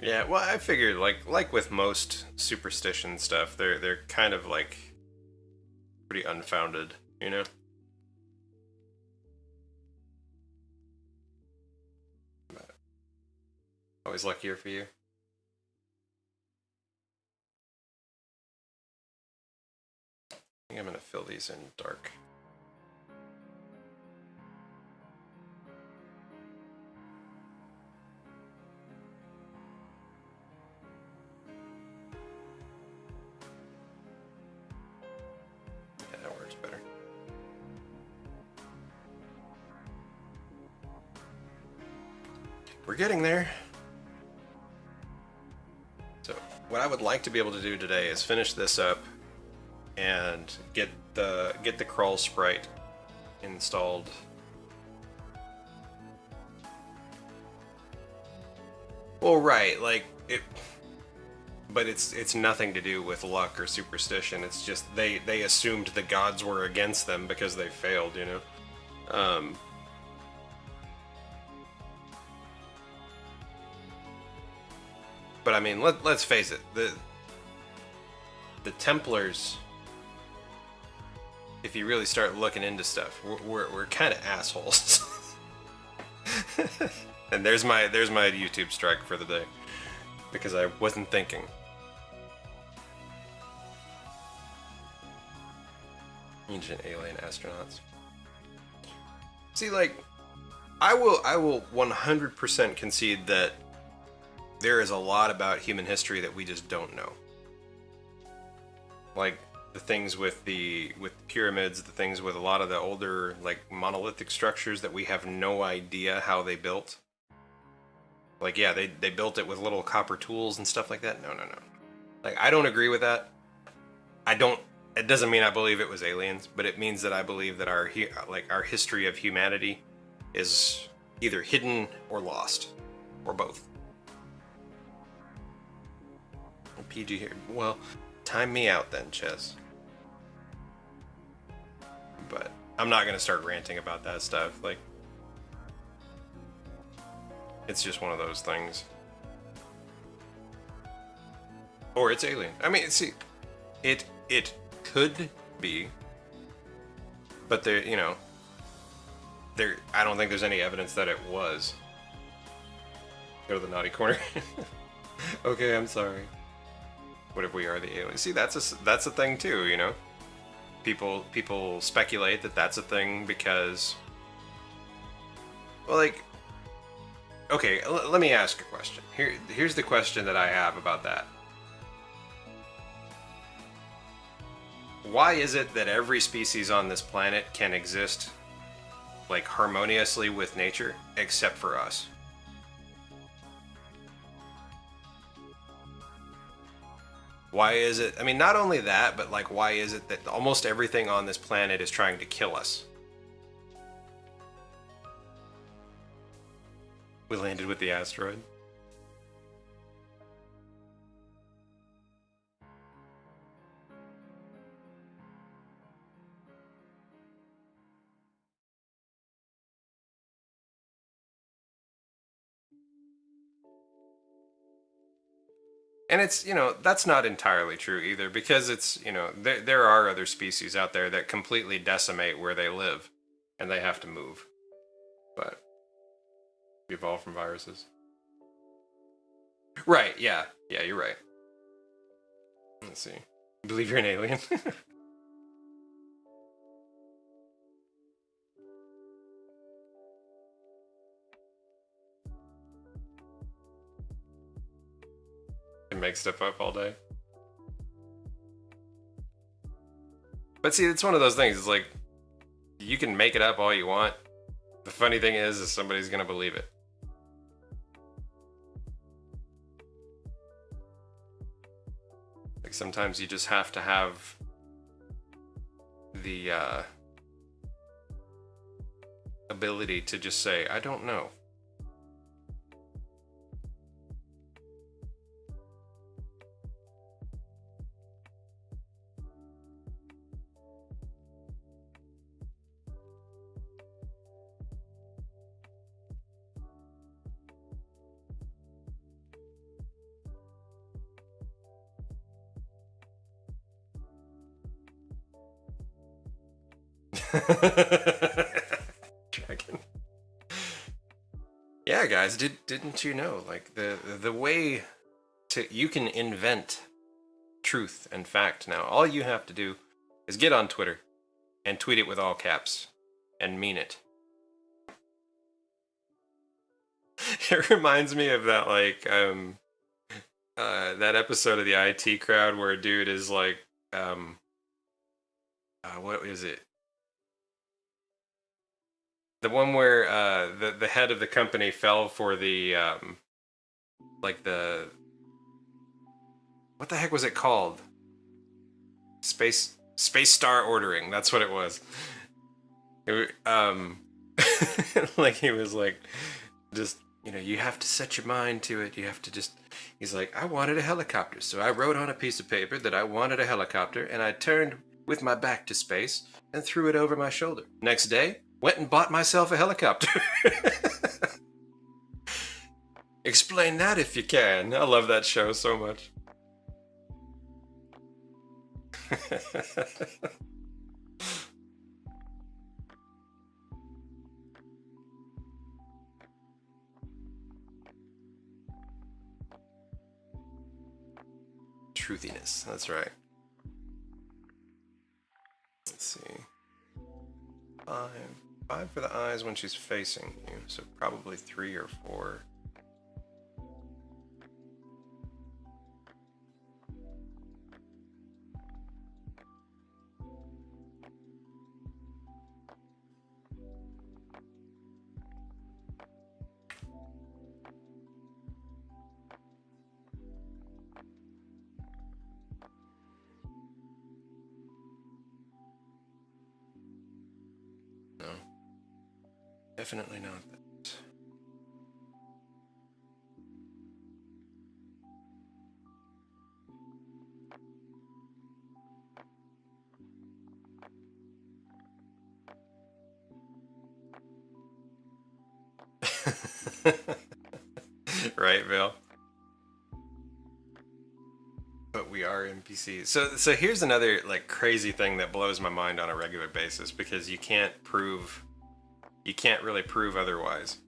Yeah, well, I figured like with most superstition stuff, they're kind of like pretty unfounded, you know. But always luckier for you. I think I'm gonna fill these in dark. Yeah, that works better. We're getting there. So, what I would like to be able to do today is finish this up and get the crawl sprite installed. Well, right, like it, but it's nothing to do with luck or superstition. It's just they assumed the gods were against them because they failed, you know. Um, but I mean, let's face it, the Templars, if you really start looking into stuff, we're kind of assholes. And there's my YouTube strike for the day because I wasn't thinking. Ancient alien astronauts. See, like, I will 100% concede that there is a lot about human history that we just don't know. Like the things with the pyramids, the things with a lot of the older like monolithic structures that we have no idea how they built. Like yeah, they built it with little copper tools and stuff like that. No, no, no. Like I don't agree with that. I don't. It doesn't mean I believe it was aliens, but it means that I believe that our history of humanity is either hidden or lost, or both. PG here. Well, time me out then, Chess. But I'm not gonna start ranting about that stuff. Like, it's just one of those things. Or it's alien. I mean, see, it could be, but there. I don't think there's any evidence that it was. Go to the naughty corner. Okay, I'm sorry. What if we are the aliens? See, that's a thing too, you know. People speculate that that's a thing because, well, like, okay, let me ask a question. Here's the question that I have about that. Why is it that every species on this planet can exist like harmoniously with nature except for us? Why is it? I mean, not only that, but like, why is it that almost everything on this planet is trying to kill us? We landed with the asteroid. And it's, that's not entirely true either, because it's, there are other species out there that completely decimate where they live and they have to move. But evolve from viruses. Right, yeah. Yeah, you're right. Let's see. You believe you're an alien? And make stuff up all day. But see, it's one of those things. It's like, you can make it up all you want. The funny thing is somebody's gonna believe it. Like sometimes you just have to have the ability to just say, I don't know. Dragon. Yeah, guys, didn't you know? Like the way to you can invent truth and fact now. All you have to do is get on Twitter and tweet it with all caps and mean it. It reminds me of that that episode of the IT Crowd where a dude is like what is it? The one where the head of the company fell for the like the what the heck was it called? Space Star ordering. That's what it was. Like he was like, just you have to set your mind to it. You have to just. He's like, I wanted a helicopter, so I wrote on a piece of paper that I wanted a helicopter, and I turned with my back to space and threw it over my shoulder. Next day, went and bought myself a helicopter. Explain that if you can. I love that show so much. Truthiness. That's right. Let's see. Five. Five for the eyes when she's facing you, so probably 3 or 4. No. Definitely not that. Right, Bill? But we are NPCs. So here's another like crazy thing that blows my mind on a regular basis, because you can't really prove otherwise.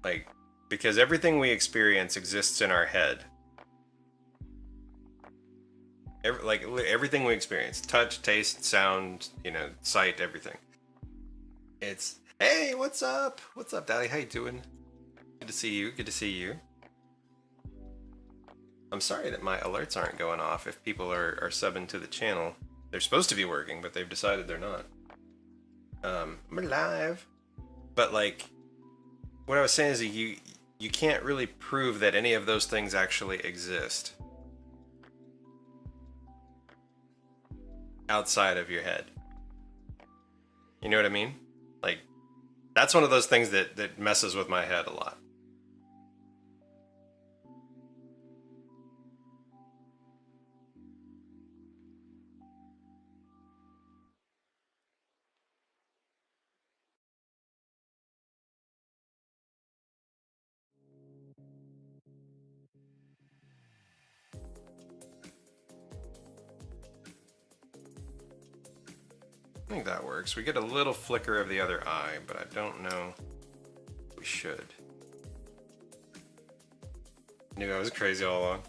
Like, because everything we experience exists in our head. Everything we experience, touch, taste, sound, sight, everything. It's, hey, what's up? What's up, Dally? How you doing? Good to see you. Good to see you. I'm sorry that my alerts aren't going off if people are subbing to the channel. They're supposed to be working, but they've decided they're not. I'm alive. But like, what I was saying is that you can't really prove that any of those things actually exist outside of your head. You know what I mean? Like, that's one of those things that messes with my head a lot. I think that works. We get a little flicker of the other eye, but I don't know if we should. Knew I was crazy all along.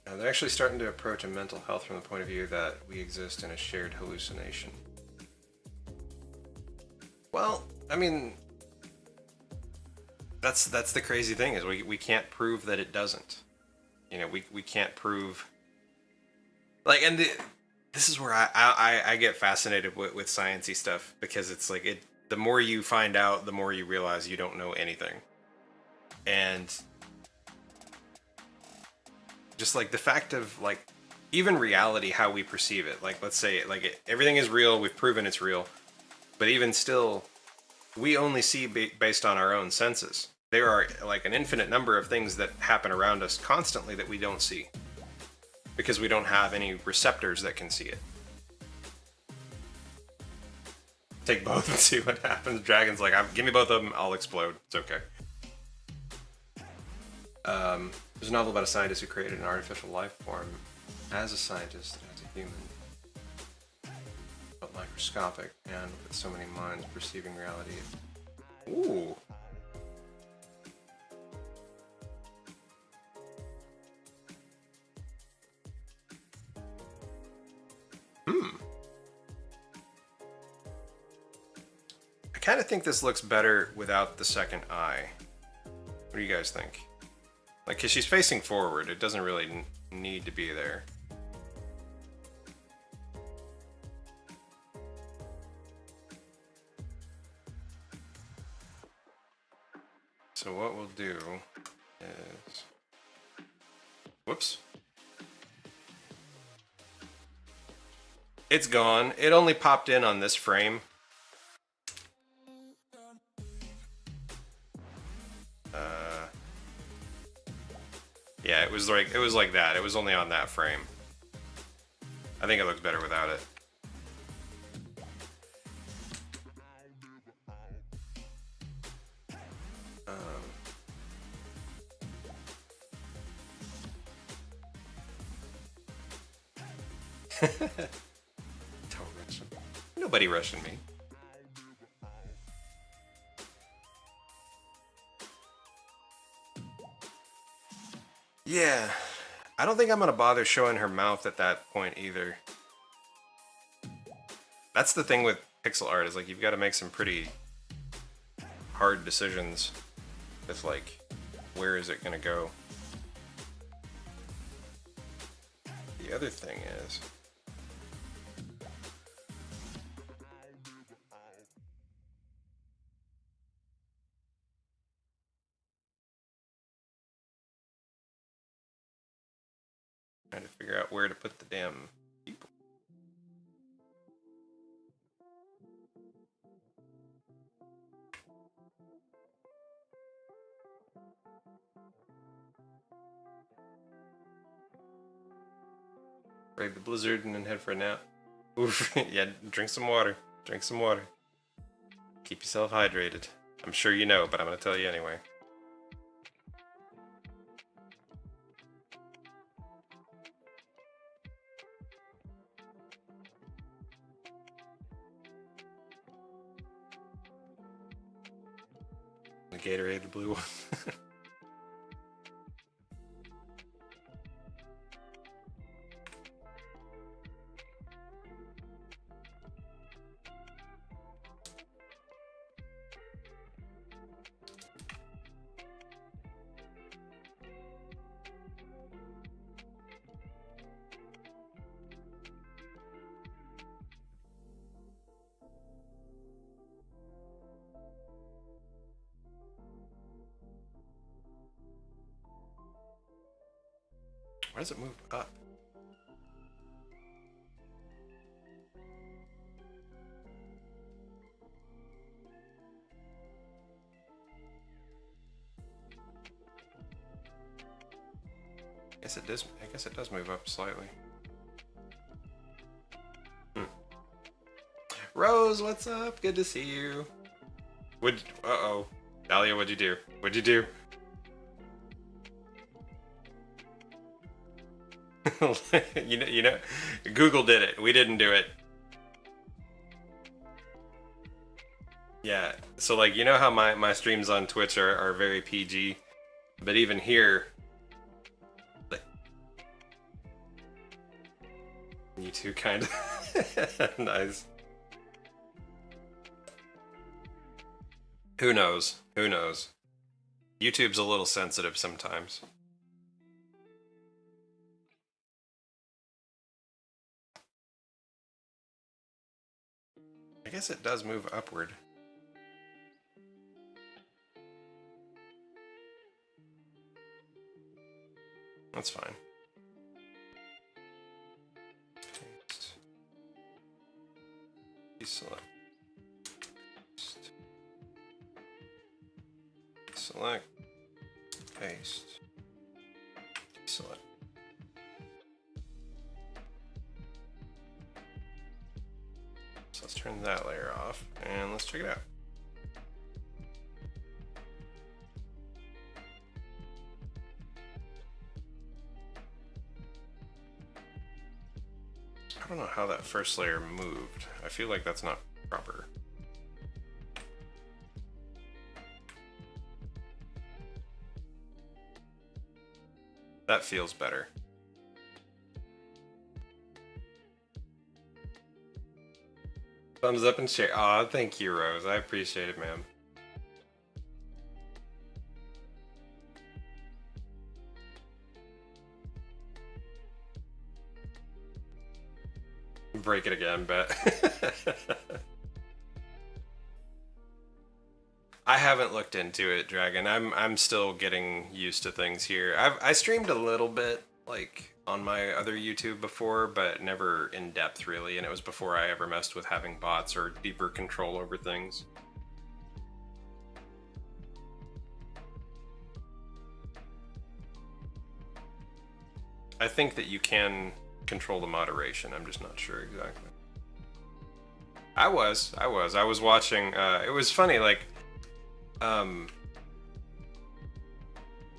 They're actually starting to approach a mental health from the point of view that we exist in a shared hallucination. Well, I mean, that's the crazy thing is we can't prove that it doesn't. You know, we can't prove, like, and this is where I get fascinated with sciencey stuff, because it's like the more you find out, the more you realize you don't know anything. And just like the fact of like even reality, how we perceive it, like let's say like everything is real, we've proven it's real, but even still we only see based on our own senses. There are like an infinite number of things that happen around us constantly that we don't see because we don't have any receptors that can see it. Take both and see what happens. Dragon's like, give me both of them, I'll explode. It's okay. There's a novel about a scientist who created an artificial life form as a scientist, as a human, but microscopic and with so many minds perceiving reality. Ooh. I kind of think this looks better without the second eye. What do you guys think? Like, because she's facing forward, it doesn't really need to be there. So what we'll do is... Whoops. It's gone. It only popped in on this frame. Yeah, it was like that. It was only on that frame. I think it looks better without it. Don't rush him. Nobody rushing me. Yeah, I don't think I'm gonna bother showing her mouth at that point either. That's the thing with pixel art, is like you've got to make some pretty hard decisions with like, where is it gonna go? The other thing is, trying to figure out where to put the damn people. Brave the blizzard and then head for a nap. Oof, yeah, drink some water. Drink some water. Keep yourself hydrated. I'm sure you know, but I'm gonna tell you anyway. The Gatorade, the blue one. Why does it move up? I guess it does move up slightly. Rose, what's up? Good to see you. Uh-oh. Dahlia, what'd you do? What'd you do? Google did it. We didn't do it. Yeah. So like, you know how my streams on Twitch are very PG, but even here, like, you two kind of nice. Who knows? Who knows? YouTube's a little sensitive sometimes. I guess it does move upward. That's fine. Paste. Deselect. Select, paste, select. So let's turn that layer off and let's check it out. I don't know how that first layer moved. I feel like that's not proper. That feels better. Thumbs up and share. Aw, thank you, Rose. I appreciate it, ma'am. Break it again, but I haven't looked into it, Dragon. I'm still getting used to things here. I streamed a little bit, like on my other YouTube before, but never in depth really, and it was before I ever messed with having bots or deeper control over things. I think that you can control the moderation. I'm just not sure exactly. I was watching. It was funny, like.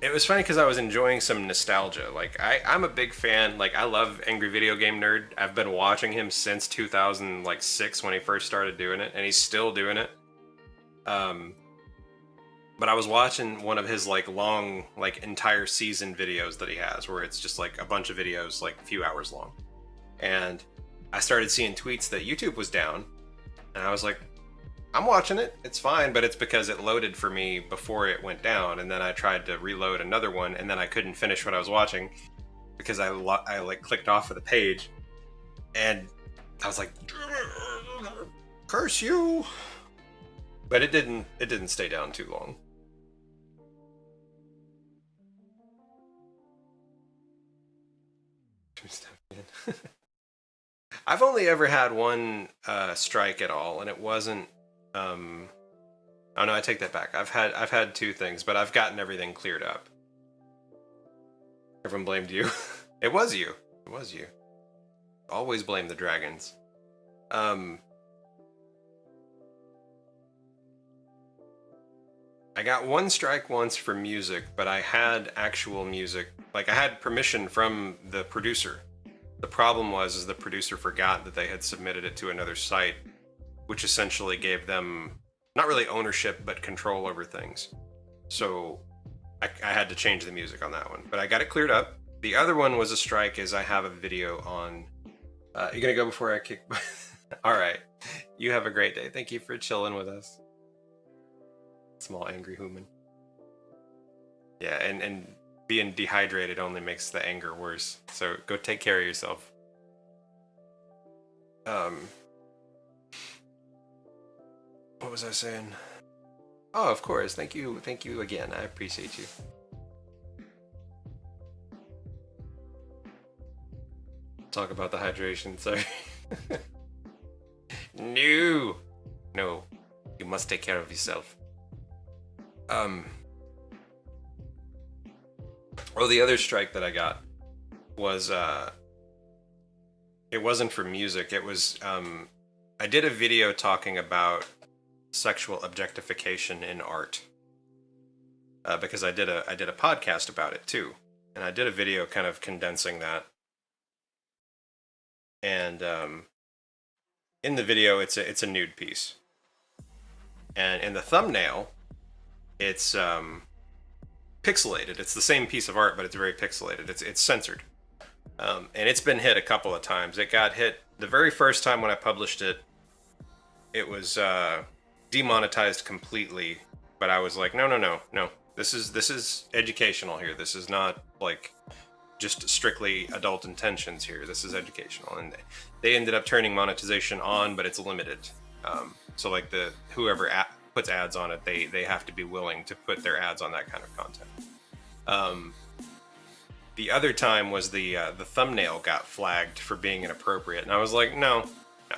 It was funny because I was enjoying some nostalgia. Like, I'm a big fan. Like, I love Angry Video Game Nerd. I've been watching him since 2006 when he first started doing it, and he's still doing it. But I was watching one of his like long, like entire season videos that he has, where it's just like a bunch of videos, like a few hours long. And I started seeing tweets that YouTube was down, and I was like, I'm watching it, it's fine, but it's because it loaded for me before it went down, and then I tried to reload another one, and then I couldn't finish what I was watching because I like clicked off of the page, and I was like, curse you! But it didn't stay down too long. I've only ever had one strike at all, and it wasn't. Oh no, I take that back. I've had two things, but I've gotten everything cleared up. Everyone blamed you. It was you. It was you. Always blame the dragons. I got one strike once for music, but I had actual music. Like, I had permission from the producer. The problem was the producer forgot that they had submitted it to another site, which essentially gave them not really ownership, but control over things. So I had to change the music on that one, but I got it cleared up. The other one was a strike, is I have a video on. You gonna go before I kick? All right. You have a great day. Thank you for chilling with us. Small angry human. Yeah, and being dehydrated only makes the anger worse. So go take care of yourself. What was I saying? Oh, of course. Thank you again. I appreciate you. Talk about the hydration, sorry. No. No. You must take care of yourself. Well, the other strike that I got was, it wasn't for music. It was, I did a video talking about sexual objectification in art. Because I did a podcast about it too. And I did a video kind of condensing that. and in the video it's a nude piece, and in the thumbnail it's pixelated. It's the same piece of art, but it's very pixelated. It's censored, and it's been hit a couple of times. It got hit the very first time when I published it. It was demonetized completely, but I was like, no, no, no, no. This is educational here. This is not like just strictly adult intentions here. This is educational, and they ended up turning monetization on, but it's limited. So like whoever puts ads on it, they have to be willing to put their ads on that kind of content. The other time was the thumbnail got flagged for being inappropriate, and I was like, no, no.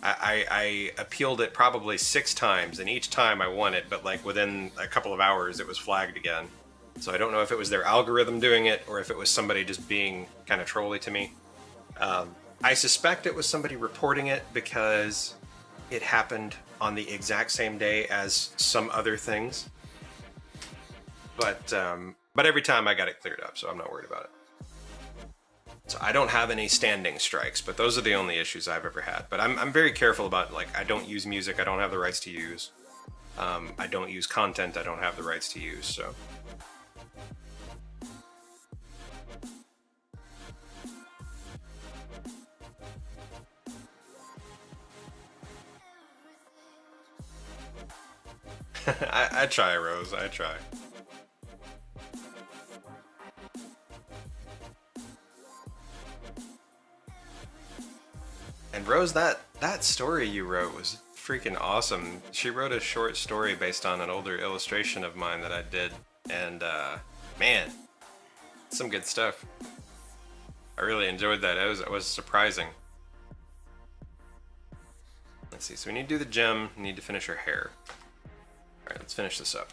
I appealed it probably 6 times, and each time I won it, but like within a couple of hours, it was flagged again. So I don't know if it was their algorithm doing it or if it was somebody just being kind of trolly to me. I suspect it was somebody reporting it because it happened on the exact same day as some other things. But every time I got it cleared up, so I'm not worried about it. So I don't have any standing strikes, but those are the only issues I've ever had. But I'm very careful about, like, I don't use music I don't have the rights to use. I don't use content I don't have the rights to use, so... I try, Rose. I try. And Rose, that story you wrote was freaking awesome. She wrote a short story based on an older illustration of mine that I did, and man, some good stuff. I really enjoyed that. It was surprising. Let's see. So we need to do the gem. We need to finish her hair. All right, let's finish this up.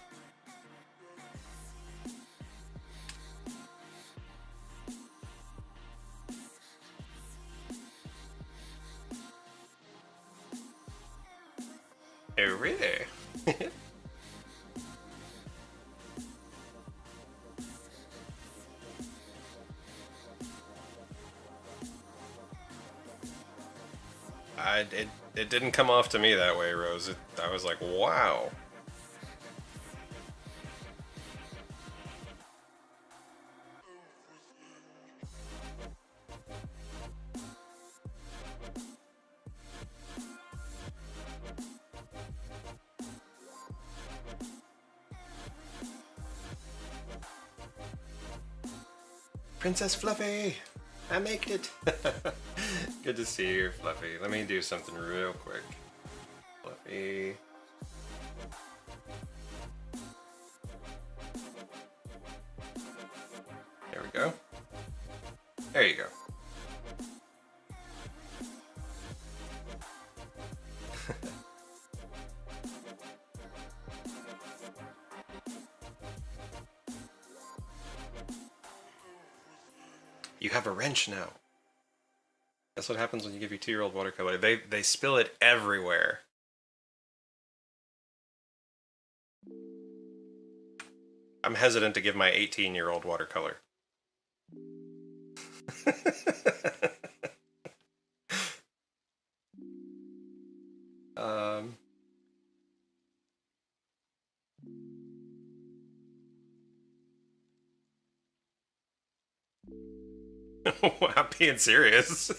Oh, really? It didn't come off to me that way, Rose. I was like, wow. Princess Fluffy! I made it! Good to see you, Fluffy. Let me do something real quick. Fluffy. There we go. There you go. You have a wrench now. That's what happens when you give your 2-year-old watercolor. They spill it everywhere. I'm hesitant to give my 18-year-old watercolor. I'm being serious.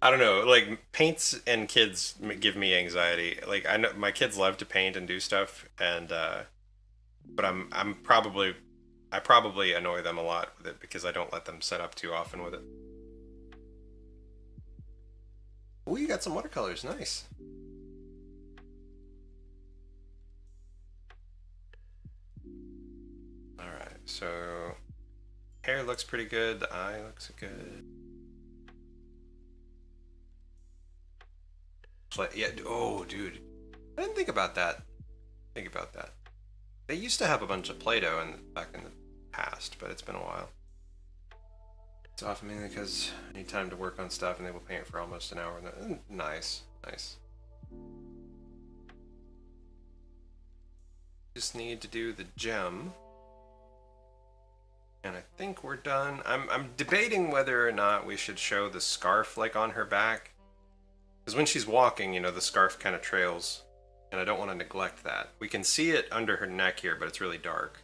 I don't know, like paints and kids give me anxiety. Like I know my kids love to paint and do stuff, and but I probably annoy them a lot with it because I don't let them set up too often with it. Oh, you got some watercolors, nice. All right, so hair looks pretty good. The eye looks good. Yeah. Oh, dude. I didn't think about that. Think about that. They used to have a bunch of Play-Doh back in the past, but it's been a while. It's often mainly because I need time to work on stuff, and they will paint for almost an hour. Nice, nice. Just need to do the gem. And I think we're done. I'm debating whether or not we should show the scarf like on her back. Because when she's walking, you know, the scarf kind of trails. And I don't want to neglect that. We can see it under her neck here, but it's really dark.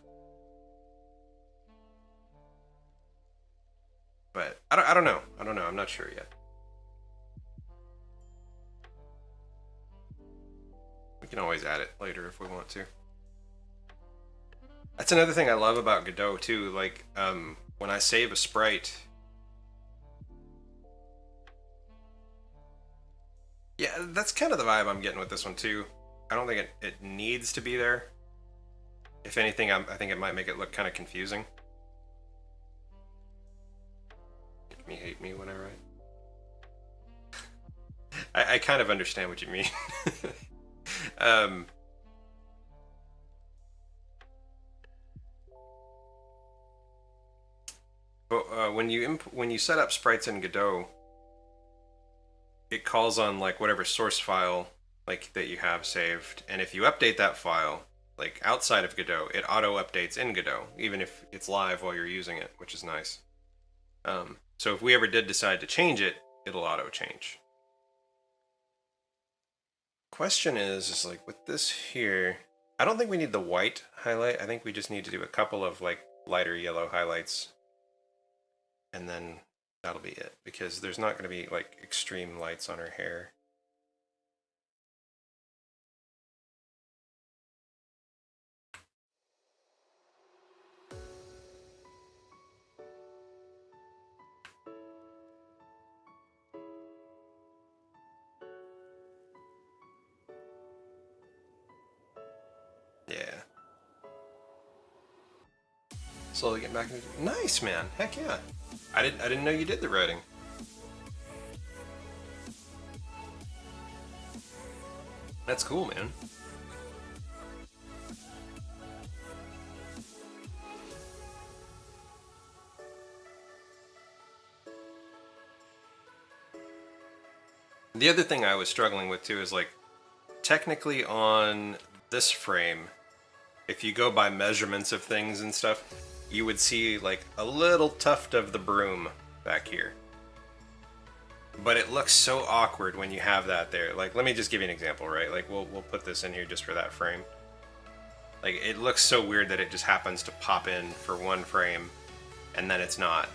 But I don't know. I don't know. I'm not sure yet. We can always add it later if we want to. That's another thing I love about Godot too. Like, when I save a sprite, yeah, that's kind of the vibe I'm getting with this one too. I don't think it needs to be there. If anything, I think it might make it look kind of confusing. Make me hate me when I write. I kind of understand what you mean. um, but when you set up sprites in Godot, it calls on like whatever source file like that you have saved, and if you update that file like outside of Godot, it auto updates in Godot, even if it's live while you're using it, which is nice. So if we ever did decide to change it, it'll auto change. Question is like with this here, I don't think we need the white highlight. I think we just need to do a couple of like lighter yellow highlights, and then that'll be it, because there's not going to be like extreme lights on her hair. Yeah. Slowly getting back into. Nice, man. Heck yeah. I didn't know you did the writing. That's cool, man. The other thing I was struggling with too is like, technically on this frame, if you go by measurements of things and stuff, you would see like a little tuft of the broom back here. But it looks so awkward when you have that there. Like, let me just give you an example, right? Like, we'll put this in here just for that frame. Like, it looks so weird that it just happens to pop in for one frame, and then it's not.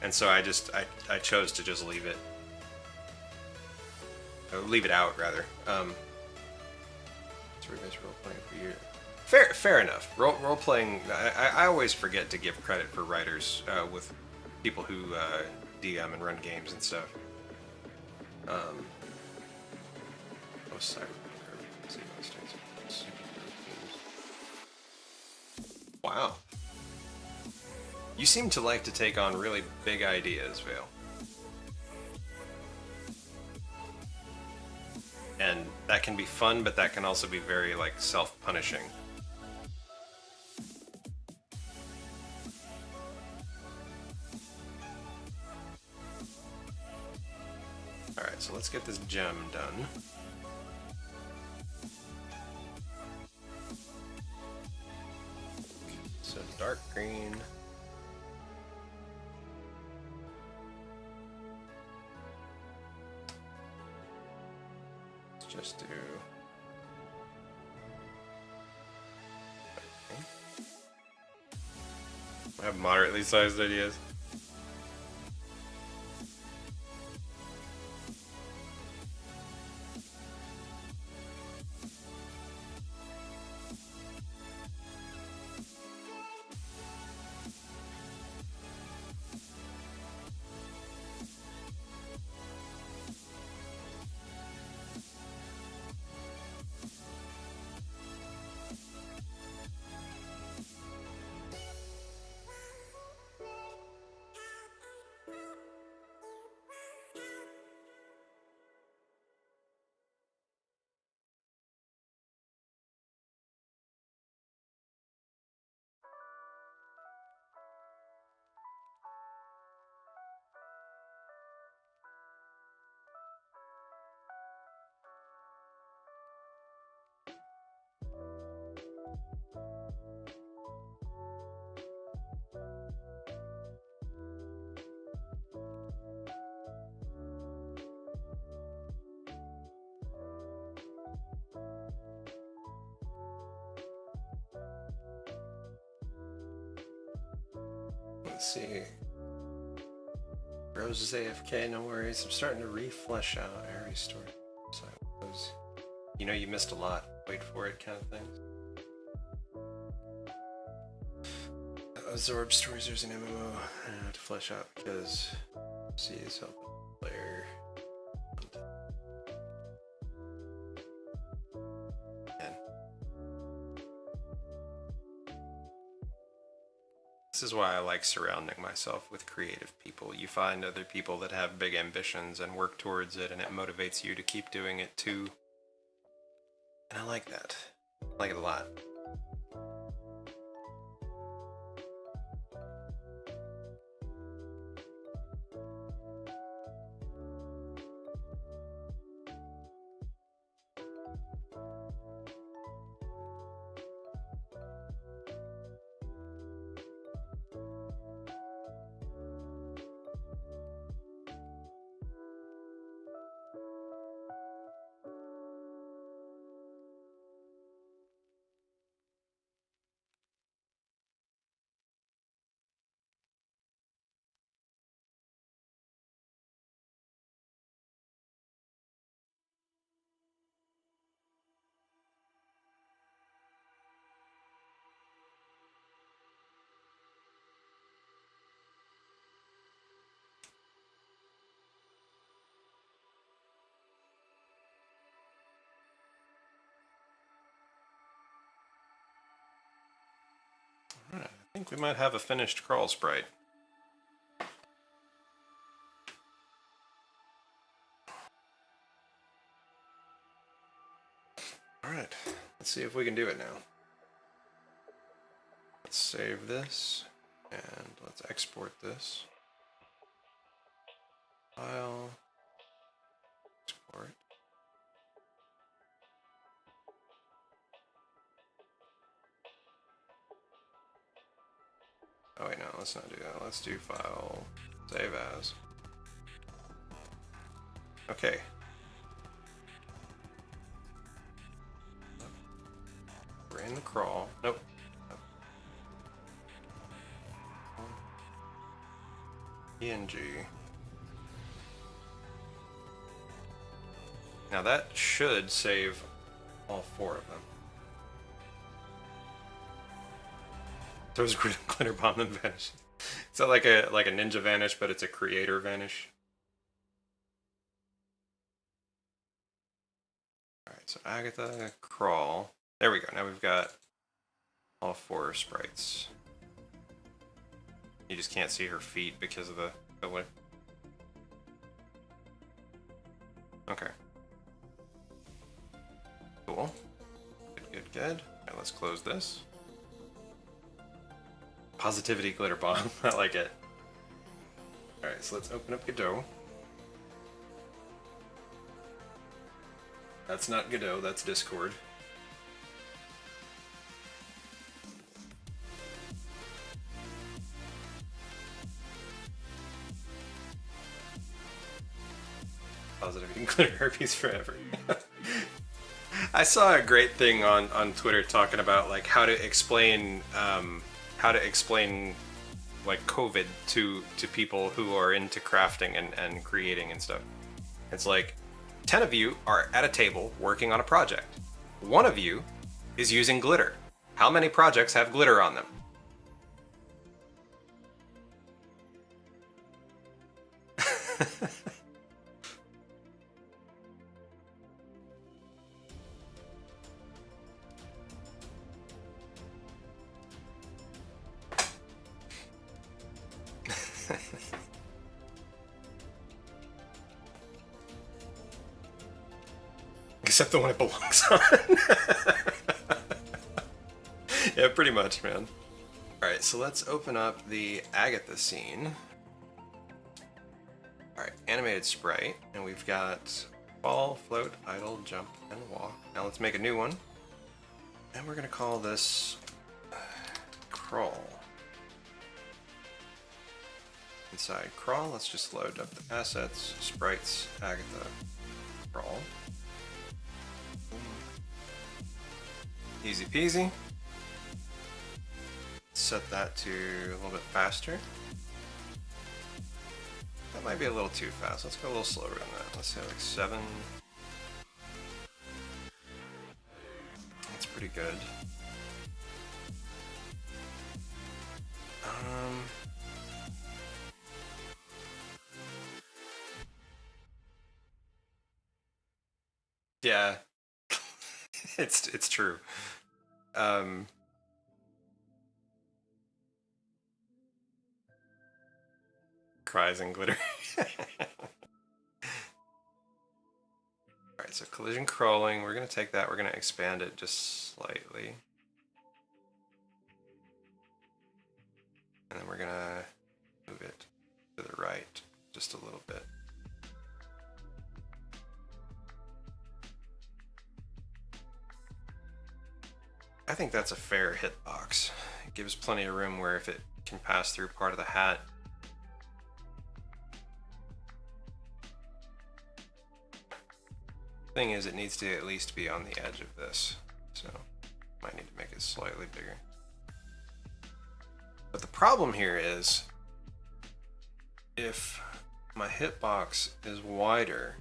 And so I chose to just leave it. Leave it out, rather. Role playing for you. Fair enough. Role playing. I always forget to give credit for writers with people who DM and run games and stuff. Wow. You seem to like to take on really big ideas, Vale. And that can be fun, but that can also be very like self-punishing. Alright, so let's get this gem done. So dark green. Let's just do... I have moderately sized ideas. Let's see. Rose is AFK, no worries. I'm starting to re-flesh out Aries story. So those, you know, you missed a lot. Wait for it, kind of things. Absorb stories there's an MMO to flesh out because C is helping the player. This is why I like surrounding myself with creative people. You find other people that have big ambitions and work towards it, and it motivates you to keep doing it too. And I like that. I like it a lot. Alright, I think we might have a finished crawl sprite. Alright, let's see if we can do it now. Let's save this, and let's export this. File, export. Oh wait, no, let's not do that. Let's do file, save as. Okay. We're in the crawl. Nope. PNG. Now that should save all 4 of them. Throws glitter bomb and vanish. It's not like a ninja vanish, but it's a creator vanish. Alright, so Agatha, crawl. There we go. Now we've got all 4 sprites. You just can't see her feet because of the way. Okay. Cool. Good. Alright, let's close this. Positivity glitter bomb. I like it. Alright, so let's open up Godot. That's not Godot, that's Discord. Positivity glitter herpes forever. I saw a great thing on Twitter talking about like how to explain like COVID to people who are into crafting and creating and stuff. It's like 10 of you are at a table working on a project. 1 of you is using glitter. How many projects have glitter on them? Except the one it belongs on. Yeah, pretty much, man. Alright, so let's open up the Agatha scene. Alright, animated sprite. And we've got fall, float, idle, jump, and walk. Now let's make a new one. And we're going to call this crawl. Inside crawl, let's just load up the assets, sprites, Agatha, crawl. Easy peasy. Set that to a little bit faster. That might be a little too fast. Let's go a little slower than that. Let's say like 7. That's pretty good. Yeah, it's true. Um, Cries and glitter. Alright, so collision crawling, we're going to take that, we're going to expand it just slightly. And then we're going to move it to the right just a little bit. I think that's a fair hitbox. It gives plenty of room where if it can pass through part of the hat. Thing is, it needs to at least be on the edge of this, so might need to make it slightly bigger. But the problem here is, if my hitbox is wider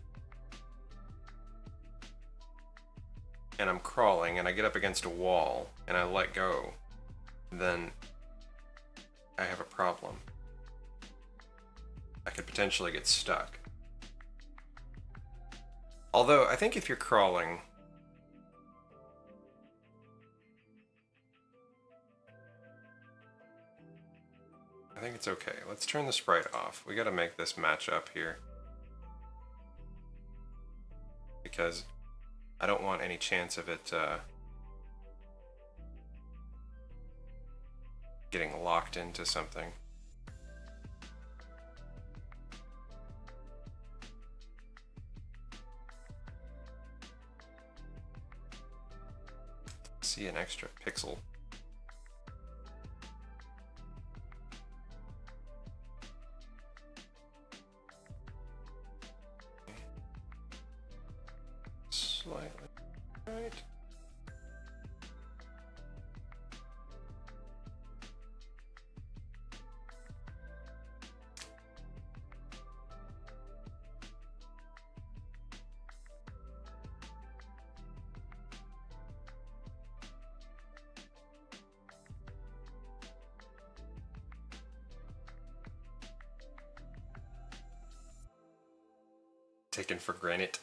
and I'm crawling and I get up against a wall and I let go, then I have a problem. I could potentially get stuck. Although, I think if you're crawling, I think it's okay. Let's turn the sprite off. We gotta make this match up here. Because I don't want any chance of it getting locked into something. See an extra pixel. Slightly right. Taken for granted.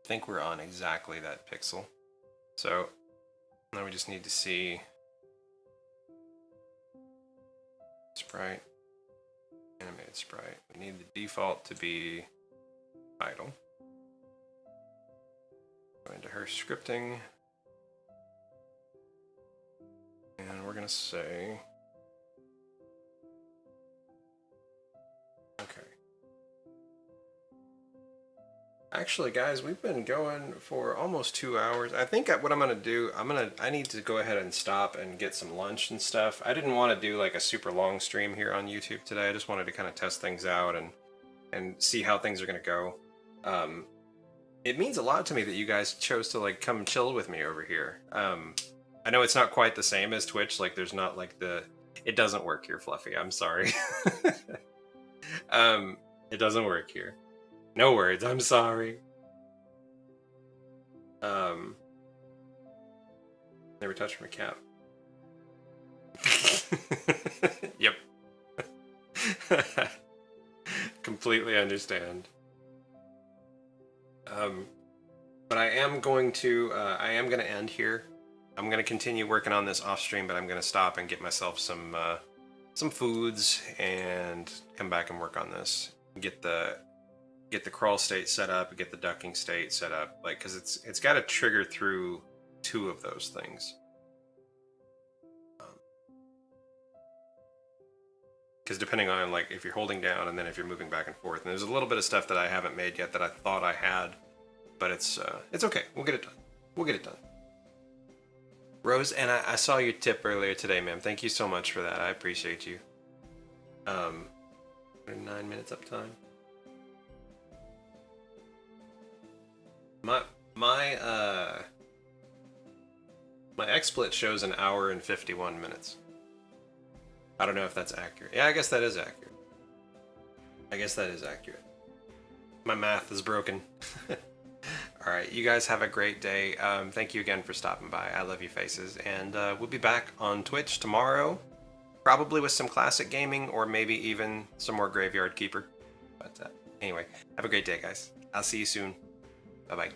I think we're on exactly that pixel. So now we just need to see sprite, animated sprite. We need the default to be idle. Go into her scripting, and we're gonna say, okay. Actually, guys, we've been going for almost 2 hours. I think what I'm gonna do, I need to go ahead and stop and get some lunch and stuff. I didn't want to do like a super long stream here on YouTube today. I just wanted to kind of test things out and see how things are gonna go. It means a lot to me that you guys chose to like come chill with me over here. I know it's not quite the same as Twitch. Like, there's not like it doesn't work here, Fluffy. I'm sorry. It doesn't work here. No words. I'm sorry. Never touched my cap. Yep. Completely understand. But I am going to end here. I'm going to continue working on this off stream, but I'm going to stop and get myself some foods and come back and work on this. Get the crawl state set up, get the ducking state set up, like, because it's got to trigger through 2 of those things. Because depending on like if you're holding down and then if you're moving back and forth, and there's a little bit of stuff that I haven't made yet that I thought I had, but it's okay. We'll get it done. We'll get it done. Rose, and I saw your tip earlier today, ma'am. Thank you so much for that. I appreciate you. 9 minutes uptime. My my my XSplit shows an hour and 51 minutes. I don't know if that's accurate. Yeah, I guess that is accurate. I guess that is accurate. My math is broken. All right, you guys have a great day. Thank you again for stopping by. I love you faces, and we'll be back on Twitch tomorrow, probably with some classic gaming or maybe even some more Graveyard Keeper. But anyway, have a great day, guys. I'll see you soon. Bye bye.